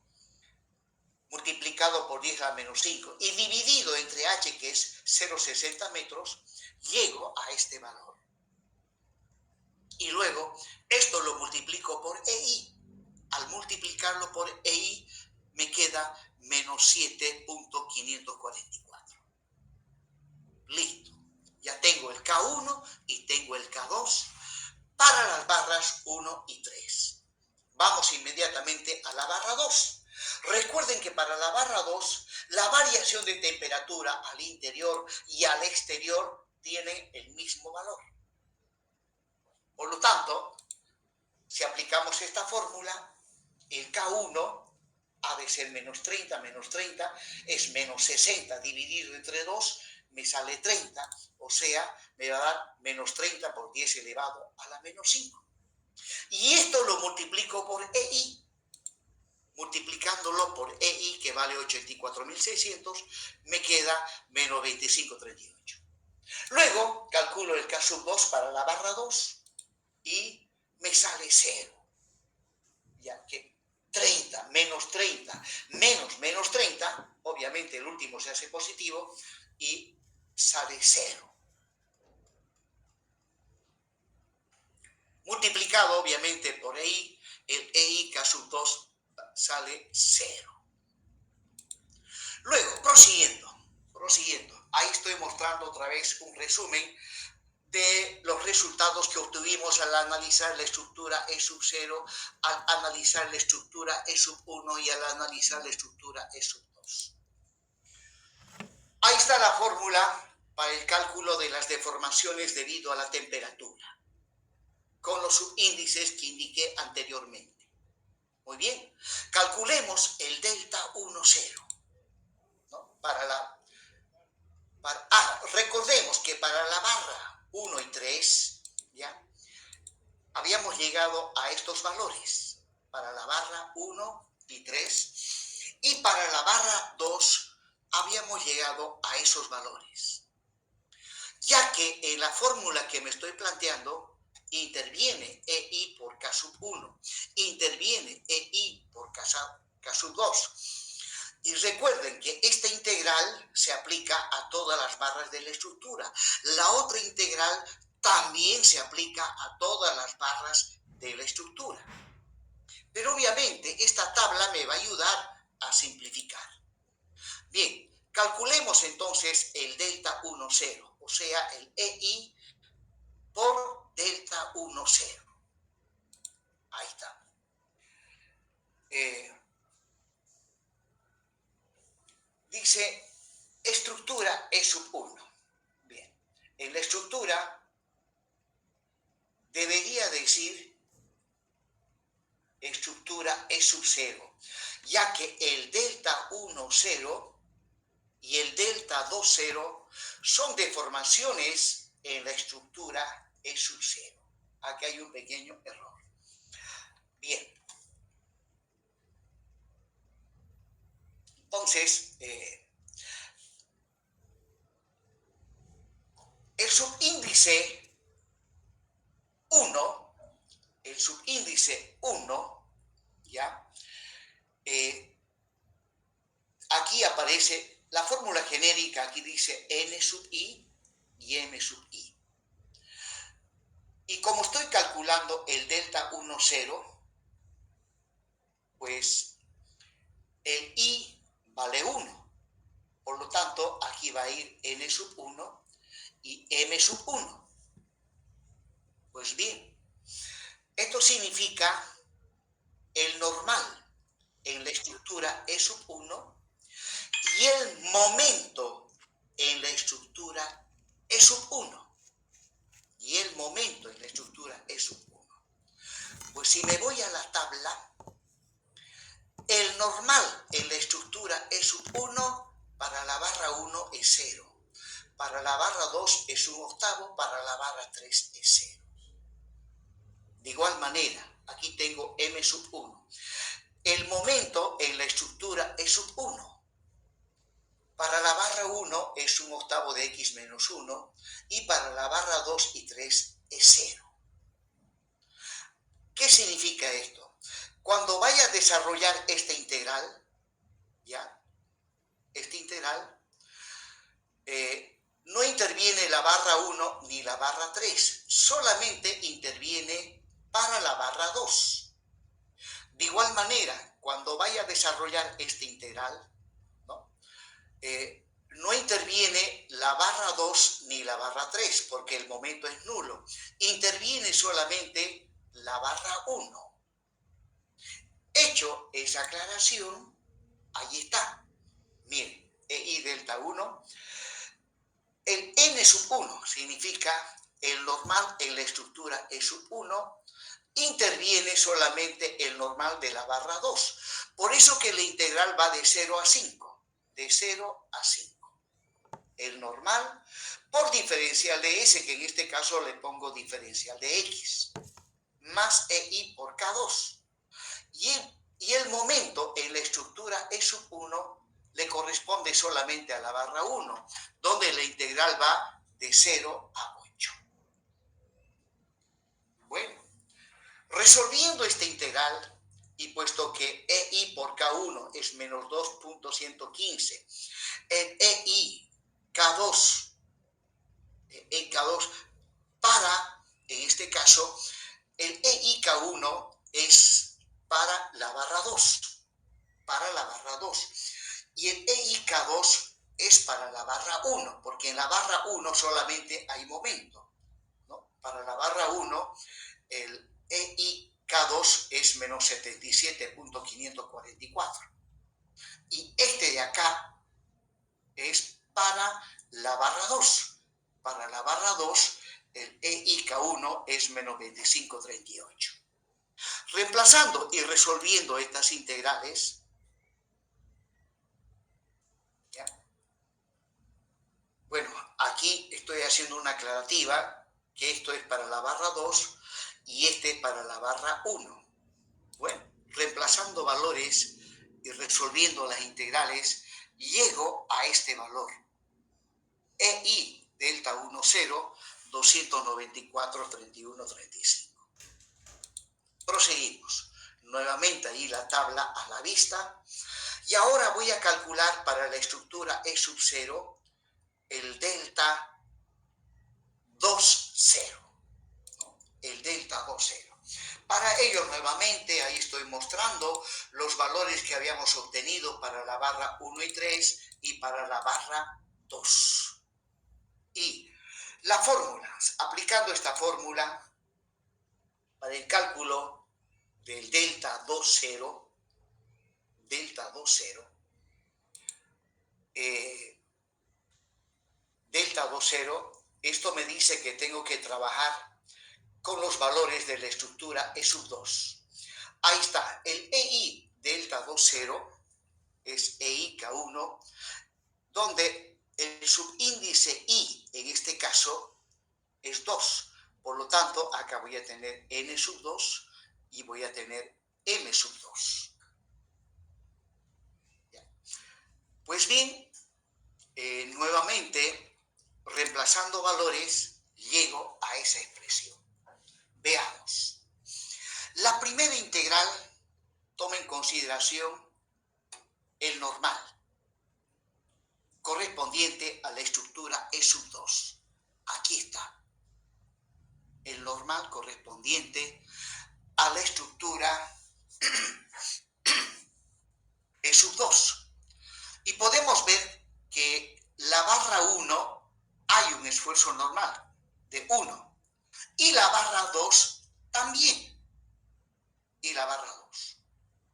multiplicado por 10 a la menos 5 y dividido entre h, que es 0,60 metros, llego a este valor. Y luego esto lo multiplico por EI. Al multiplicarlo por EI me queda menos 7.544. Listo. Ya tengo el K1 y tengo el K2 para las barras 1 y 3. Vamos inmediatamente a la barra 2. Recuerden que para la barra 2, la variación de temperatura al interior y al exterior tiene el mismo valor. Por lo tanto, si aplicamos esta fórmula, el K1 ha de ser menos 30, es menos 60 dividido entre 2, me sale 30, o sea, me va a dar menos 30 por 10 elevado a la menos 5. Y esto lo multiplico por EI. Multiplicándolo por EI, que vale 84.600, me queda menos 25,38. Luego calculo el K sub 2 para la barra 2 y me sale 0. Ya que 30 menos 30 menos 30, obviamente el último se hace positivo y sale 0. Multiplicado obviamente por EI, el EI K sub 2 sale 0. Luego, prosiguiendo, ahí estoy mostrando otra vez un resumen de los resultados que obtuvimos al analizar la estructura E sub 0, al analizar la estructura E sub 1 y al analizar la estructura E sub 2. Ahí está la fórmula para el cálculo de las deformaciones debido a la temperatura, con los subíndices que indiqué anteriormente. Muy bien, calculemos el delta 1, 0. ¿No? Recordemos que para la barra 1 y 3, ¿ya? Habíamos llegado a estos valores, para la barra 1 y 3, y para la barra 2 habíamos llegado a esos valores. Ya que en la fórmula que me estoy planteando, interviene EI por K sub 1, interviene EI por K sub 2. Y recuerden que esta integral se aplica a todas las barras de la estructura. La otra integral también se aplica a todas las barras de la estructura. Pero obviamente esta tabla me va a ayudar a simplificar. Bien, calculemos entonces el delta 1, 0, o sea, el EI por delta 1, 0. Ahí está. dice estructura E sub 1. Bien, en la estructura debería decir estructura E sub 0, ya que el delta 1, 0 y el delta 2, 0 son deformaciones en la estructura E sub 0. Aquí hay un pequeño error. Bien. Entonces, el subíndice 1, ¿ya? Aquí aparece la fórmula genérica, aquí dice n sub i y m sub i. Y como estoy calculando el delta 1, 0, pues el i vale 1. Por lo tanto, aquí va a ir n sub 1 y m sub 1. Pues bien, esto significa el normal en la estructura E sub 1 y el momento en la estructura E sub 1. Y el momento en la estructura E sub 1. Pues si me voy a la tabla, el normal en la estructura E sub 1 para la barra 1 es 0. Para la barra 2 es 1/8, para la barra 3 es 0. De igual manera, aquí tengo m sub 1. El momento en la estructura E sub 1. Para la barra 1 es 1/8 de x menos 1 y para la barra 2 y 3 es 0. ¿Qué significa esto? Cuando vaya a desarrollar esta integral, ¿ya? Esta integral, no interviene la barra 1 ni la barra 3, solamente interviene para la barra 2. De igual manera, cuando vaya a desarrollar esta integral, no interviene la barra 2 ni la barra 3, porque el momento es nulo. Interviene solamente la barra 1. Hecho esa aclaración, ahí está. Miren, EI delta 1. El n sub 1 significa el normal en la estructura E sub 1. Interviene solamente el normal de la barra 2. Por eso que la integral va de 0 a 5. De 0 a 5. El normal por diferencial de S, que en este caso le pongo diferencial de X, más EI por K2. Y el momento en la estructura E sub 1 le corresponde solamente a la barra 1, donde la integral va de 0 a 8. Bueno, resolviendo esta integral, y puesto que EI por K1 es menos 2.115, el EI K2 para, en este caso, el EIK1 es para la barra 2, y el EIK2 es para la barra 1, porque en la barra 1 solamente hay momento, ¿no? Para la barra 1, el EIK2 es menos 77.544, y este de acá es para la barra 2. Para la barra 2, el EIK1 es menos 25,38. Reemplazando y resolviendo estas integrales, ¿ya? Bueno, aquí estoy haciendo una aclarativa, que esto es para la barra 2 y este es para la barra 1. Bueno, reemplazando valores y resolviendo las integrales, llego a este valor. EI delta 1, 0, 294,31,35. Proseguimos. Nuevamente ahí la tabla a la vista. Y ahora voy a calcular para la estructura E sub 0 el delta 2, 0. ¿No? El delta 2, 0. Para ello, nuevamente, ahí estoy mostrando los valores que habíamos obtenido para la barra 1 y 3 y para la barra 2. Y la fórmula, aplicando esta fórmula para el cálculo del delta 2, 0, delta 2, 0. Delta 2, 0. Esto me dice que tengo que trabajar con los valores de la estructura E sub 2. Ahí está, el EI delta 2, 0 es EI K1, donde el subíndice I, en este caso, es 2. Por lo tanto, acá voy a tener N sub 2 y voy a tener M sub 2. ¿Ya? Pues bien, nuevamente, reemplazando valores, llego a esa expresión. Veamos. La primera integral toma en consideración el normal, correspondiente a la estructura E sub 2. Aquí está. El normal correspondiente a la estructura E sub 2. Y podemos ver que la barra 1 hay un esfuerzo normal de 1. Y la barra 2 también. Y la barra 2.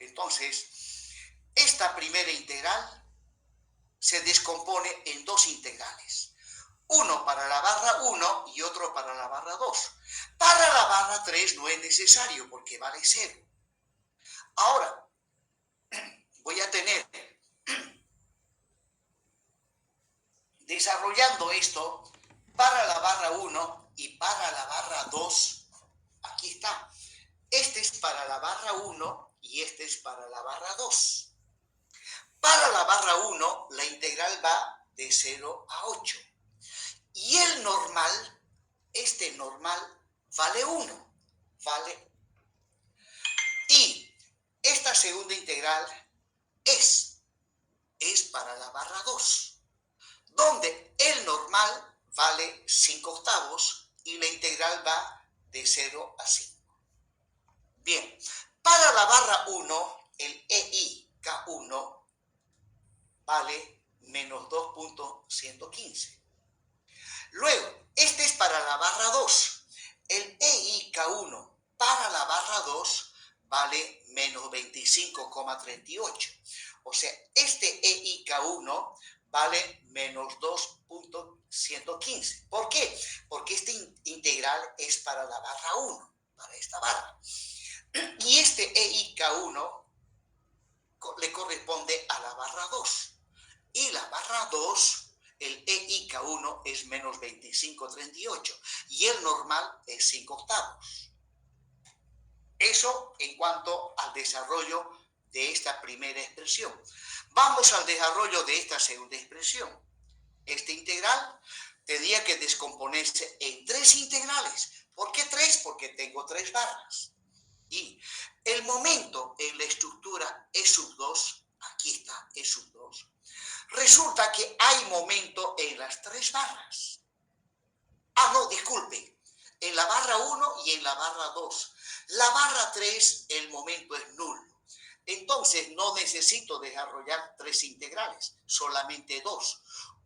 Entonces, esta primera integral se descompone en dos integrales. Uno para la barra 1 y otro para la barra 2. Para la barra 3 no es necesario porque vale 0. Ahora, voy a tener, desarrollando esto, para la barra 1 y para la barra 2, aquí está. Este es para la barra 1 y este es para la barra 2. Para la barra 1, la integral va de 0 a 8. Y el normal, este normal, vale 1. Vale. Y esta segunda integral es para la barra 2, donde el normal vale 5 octavos y la integral va de 0 a 5. Bien, para la barra 1, el EI K1 vale menos 2.115. Luego, este es para la barra 2. El EI K1 para la barra 2 vale menos 25,38. O sea, este EI K1 vale menos 2.115. ¿Por qué? Porque este integral es para la barra 1, para esta barra. Y este EI K1 le corresponde a la barra 2. Y la barra 2, el EI K1 es menos 25,38 y el normal es 5 octavos. Eso en cuanto al desarrollo de esta primera expresión. Vamos al desarrollo de esta segunda expresión. Esta integral tendría que descomponerse en tres integrales. ¿Por qué tres? Porque tengo tres barras. Y el momento en la estructura E sub 2, aquí está E sub 2, resulta que hay momento en las tres barras. Ah, no, disculpe, en la barra 1 y en la barra 2. La barra 3, el momento es nulo. Entonces no necesito desarrollar tres integrales, solamente dos.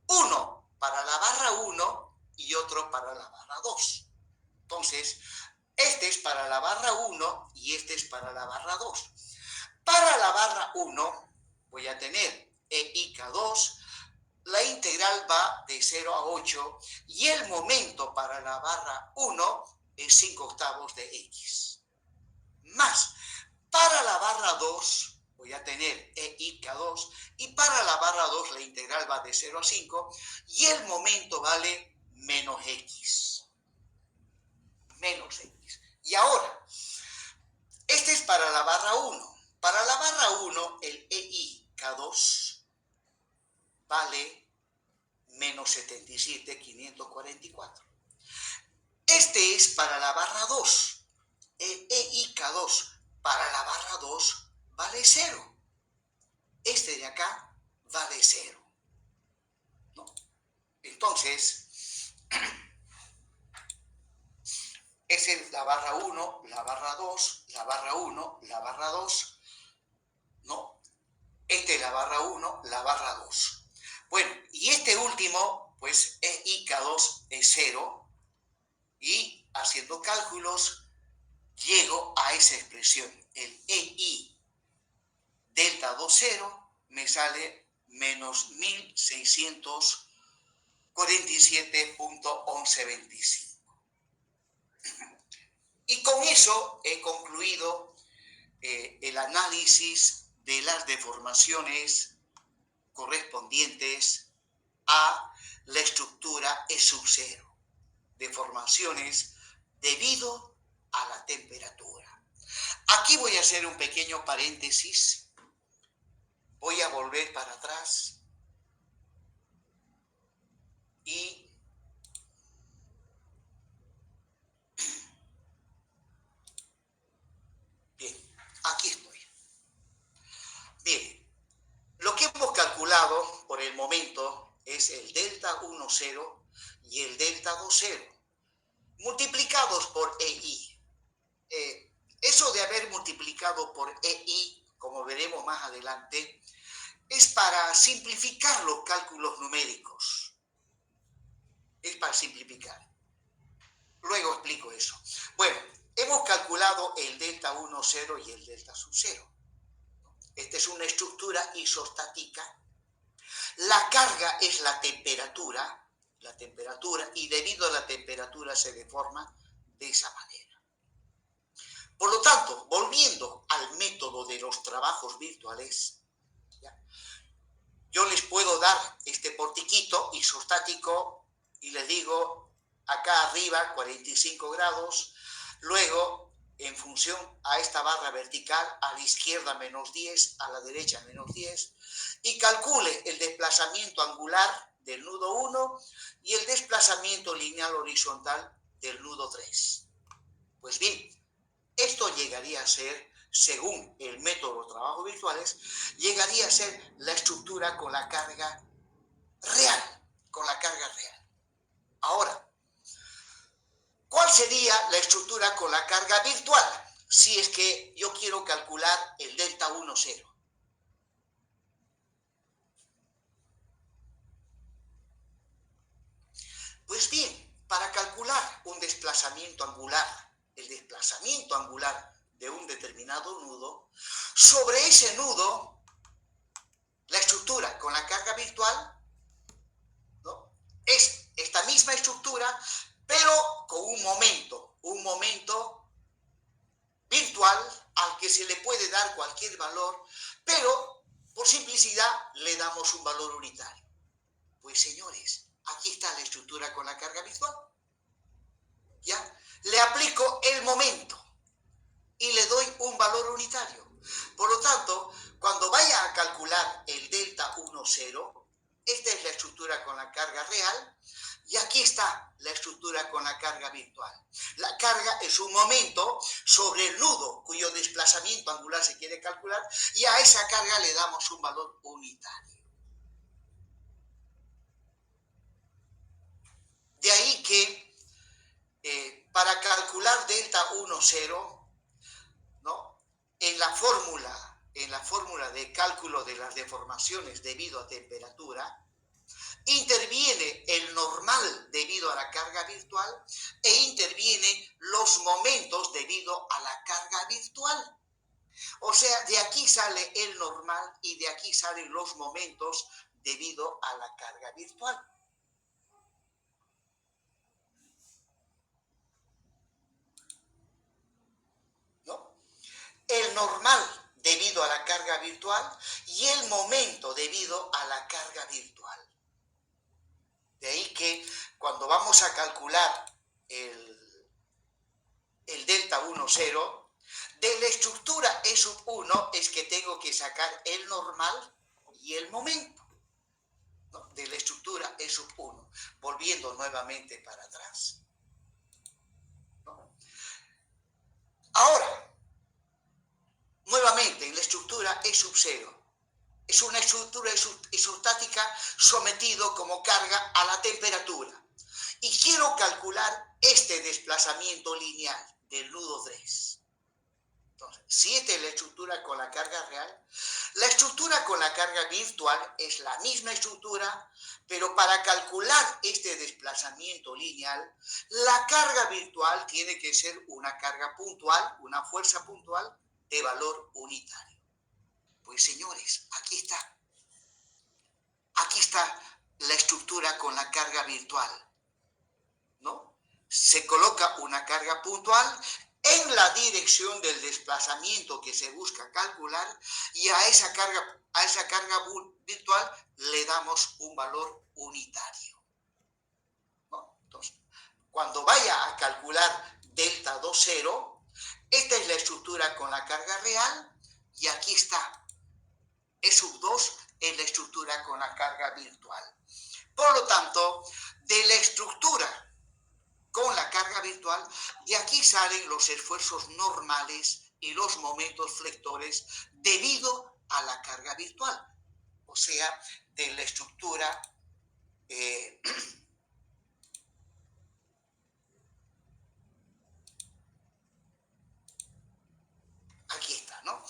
Uno para la barra 1 y otro para la barra 2. Entonces, este es para la barra 1 y este es para la barra 2. Para la barra 1 voy a tener EIK2, la integral va de 0 a 8 y el momento para la barra 1 es 5 octavos de X. Más, para la barra 2 voy a tener EIK2 y para la barra 2 la integral va de 0 a 5 y el momento vale menos X. Menos X. Y ahora, este es para la barra 1. Para la barra 1, el EIK2 vale menos 77,544. Este es para la barra 2. El EIK2 para la barra 2 vale 0. Este de acá vale 0. ¿No? Entonces, esa es la barra 1, la barra 2, la barra 1, la barra 2. No, esta es la barra 1, la barra 2. Bueno, y este último, pues EIK2 es 0. Y haciendo cálculos, llego a esa expresión, el EI delta 2, 0, me sale menos 1647.1125. Y con eso he concluido el análisis de las deformaciones correspondientes a la estructura E sub 0, deformaciones debido a la temperatura. Aquí voy a hacer un pequeño paréntesis, voy a volver para atrás y bien, aquí estoy. Bien, lo que hemos calculado por el momento es el delta 1, 0 y el delta 2, 0, multiplicados por EI. Eso de haber multiplicado por EI, como veremos más adelante, es para simplificar los cálculos numéricos. Es para simplificar. Luego explico eso. Bueno, hemos calculado el delta 1, 0 y el delta sub 0. Esta es una estructura isostática. La carga es la temperatura, y debido a la temperatura se deforma de esa manera. Por lo tanto, volviendo al método de los trabajos virtuales, ¿ya? Yo les puedo dar este portiquito isostático y les digo acá arriba 45 grados, luego en función a esta barra vertical, a la izquierda menos 10, a la derecha menos 10, y calcule el desplazamiento angular del nudo 1 y el desplazamiento lineal horizontal del nudo 3. Pues bien, esto llegaría a ser, según el método de trabajos virtuales, llegaría a ser la estructura con la carga real, Ahora, ¿cuál sería la estructura con la carga virtual? Si es que yo quiero calcular el delta 1, 0. Pues bien, para calcular un desplazamiento angular, el desplazamiento angular de un determinado nudo, sobre ese nudo, la estructura con la carga virtual, ¿no?, es esta misma estructura, pero con un momento virtual al que se le puede dar cualquier valor, pero por simplicidad le damos un valor unitario. Pues señores, aquí está la estructura con la carga virtual. ¿Ya? Le aplico el momento y le doy un valor unitario. Por lo tanto, cuando vaya a calcular el delta 1, 0, esta es la estructura con la carga real y aquí está la estructura con la carga virtual. La carga es un momento sobre el nudo cuyo desplazamiento angular se quiere calcular y a esa carga le damos un valor unitario. De ahí que para calcular delta 1, 0, ¿no?, en la fórmula de cálculo de las deformaciones debido a temperatura, interviene el normal debido a la carga virtual e intervienen los momentos debido a la carga virtual. O sea, de aquí sale el normal y de aquí salen los momentos debido a la carga virtual. ¿No? El normal debido a la carga virtual y el momento debido a la carga virtual. De ahí que cuando vamos a calcular el delta 1, 0, de la estructura E sub 1 es que tengo que sacar el normal y el momento, ¿no?, de la estructura E sub 1, volviendo nuevamente para atrás, ¿no? Ahora, nuevamente en la estructura E sub 0, es una estructura isostática sometido como carga a la temperatura. Y quiero calcular este desplazamiento lineal del nudo 3. Entonces, si esta es la estructura con la carga real, la estructura con la carga virtual es la misma estructura, pero para calcular este desplazamiento lineal, la carga virtual tiene que ser una carga puntual, una fuerza puntual de valor unitario. Pues señores, aquí está. Aquí está la estructura con la carga virtual, ¿no? Se coloca una carga puntual en la dirección del desplazamiento que se busca calcular y a esa carga virtual le damos un valor unitario, ¿no? Entonces, cuando vaya a calcular delta 2, 0, esta es la estructura con la carga real y aquí está E sub 2 es la estructura con la carga virtual. Por lo tanto, de la estructura con la carga virtual, de aquí salen los esfuerzos normales y los momentos flectores debido a la carga virtual. O sea, de la estructura aquí está, ¿no?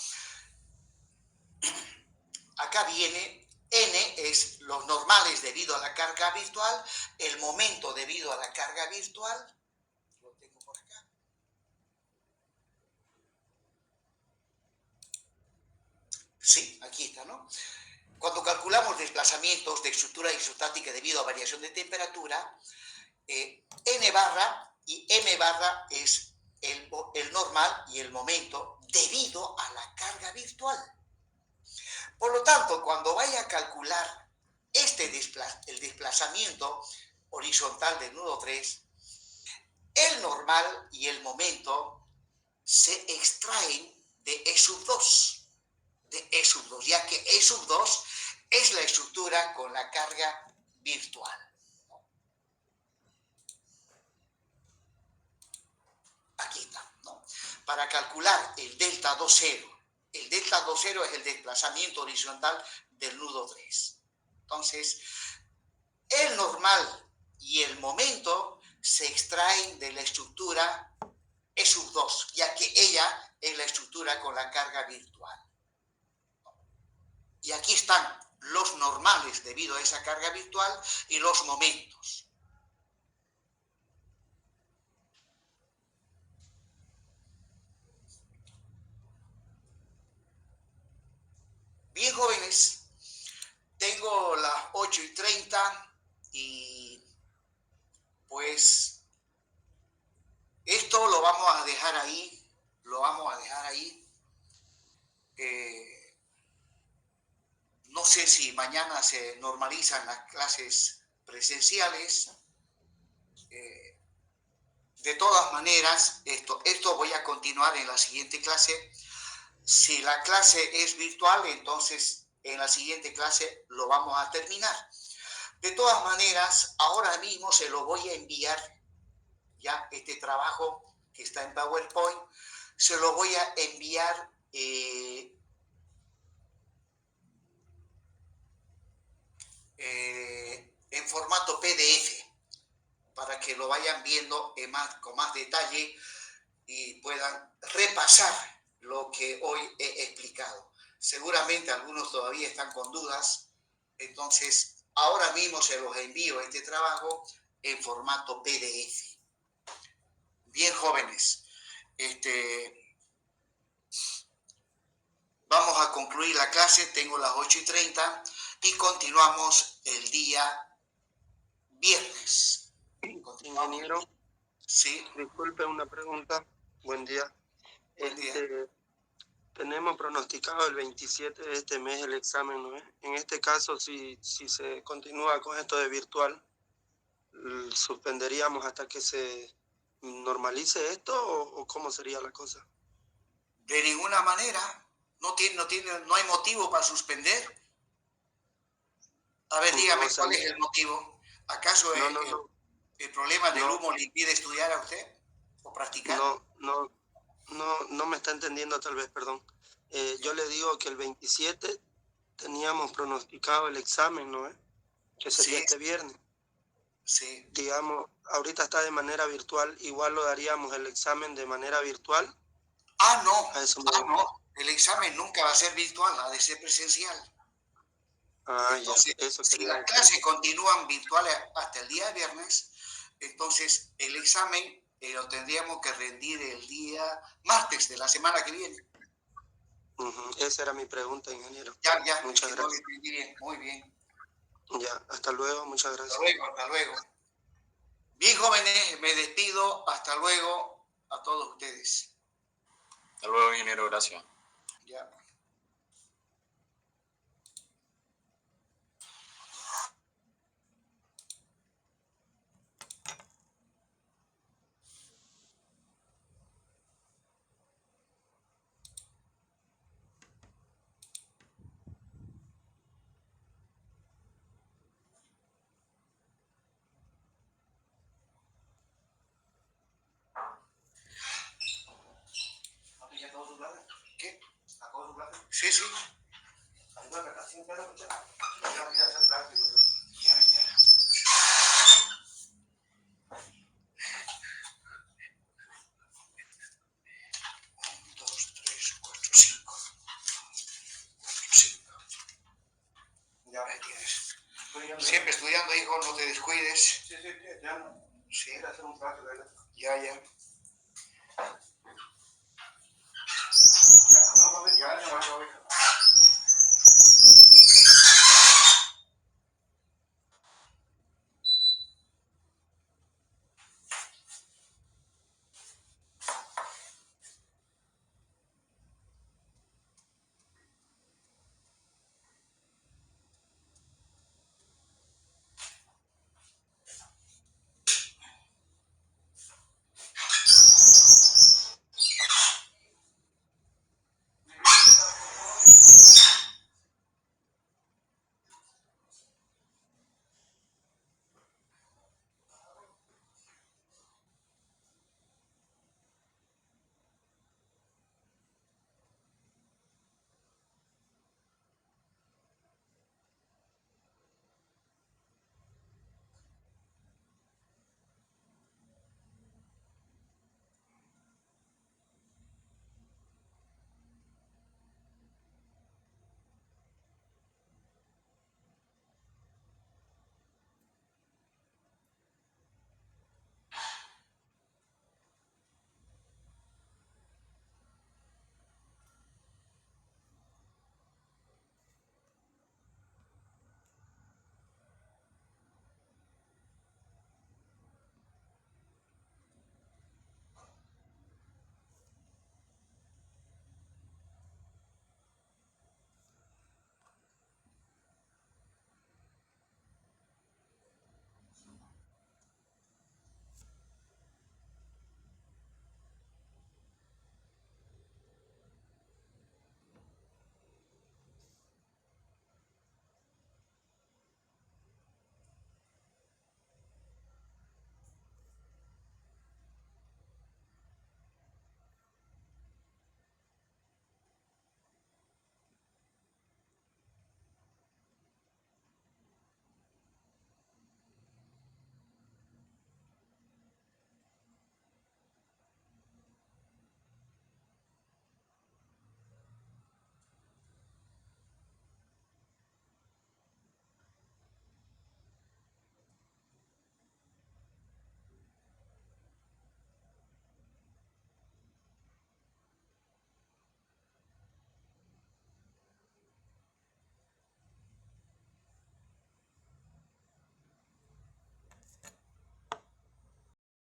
Acá viene N es los normales debido a la carga virtual, el momento debido a la carga virtual, lo tengo por acá. Sí, aquí está, ¿no? Cuando calculamos desplazamientos de estructura isostática debido a variación de temperatura, N barra y M barra es el normal y el momento debido a la carga virtual. Por lo tanto, cuando vaya a calcular el desplazamiento horizontal del nudo 3, el normal y el momento se extraen de E sub 2, ya que E sub 2 es la estructura con la carga virtual. Aquí está, ¿no? Para calcular el delta 2, 0. El delta 2, 0 es el desplazamiento horizontal del nudo 3. Entonces, el normal y el momento se extraen de la estructura E sub 2, ya que ella es la estructura con la carga virtual. Y aquí están los normales debido a esa carga virtual y los momentos. Bien, jóvenes, tengo las 8:30 y pues esto lo vamos a dejar ahí, no sé si mañana se normalizan las clases presenciales. De todas maneras, esto voy a continuar en la siguiente clase. Si la clase es virtual, entonces en la siguiente clase lo vamos a terminar. De todas maneras, ahora mismo se lo voy a enviar, ya este trabajo que está en PowerPoint, se lo voy a enviar en formato PDF para que lo vayan viendo con más detalle y puedan repasar lo que hoy he explicado. Seguramente algunos todavía están con dudas, entonces ahora mismo se los envío este trabajo en formato PDF. Bien, jóvenes, vamos a concluir la clase, tengo las 8:30 y continuamos el día viernes. Ingeniero, sí. Disculpe una pregunta. Buen día. Buen día. Tenemos pronosticado el 27 de este mes el examen, ¿no es? En este caso, si se continúa con esto de virtual, ¿suspenderíamos hasta que se normalice esto o cómo sería la cosa? De ninguna manera. No hay motivo para suspender. A ver, dígame, ¿cuál es el motivo? ¿Acaso el problema del humo le impide estudiar a usted o practicar? No me está entendiendo tal vez, perdón. Yo le digo que el 27 teníamos pronosticado el examen, ¿no es? Que sería este viernes. Sí. Digamos, ahorita está de manera virtual, igual lo daríamos el examen de manera virtual. No. El examen nunca va a ser virtual, ha de ser presencial. Entonces, si las clases continúan virtuales hasta el día viernes, entonces el examen lo tendríamos que rendir el día martes de la semana que viene. Esa era mi pregunta, ingeniero. Ya, Muchas no gracias. le entendí bien. Muy bien. Ya, hasta luego, muchas Hasta gracias. luego, hasta luego. Bien, jóvenes, me despido. Hasta luego a todos ustedes. Hasta luego, ingeniero, gracias. Ya. ¿Qué? Sí, sí. Ya. 1, 2, 3, 4, 5. 5. Ahí tienes. Siempre estudiando, hijo, no te descuides. Sí, ya. Sí. Ya. Ya, no, ya,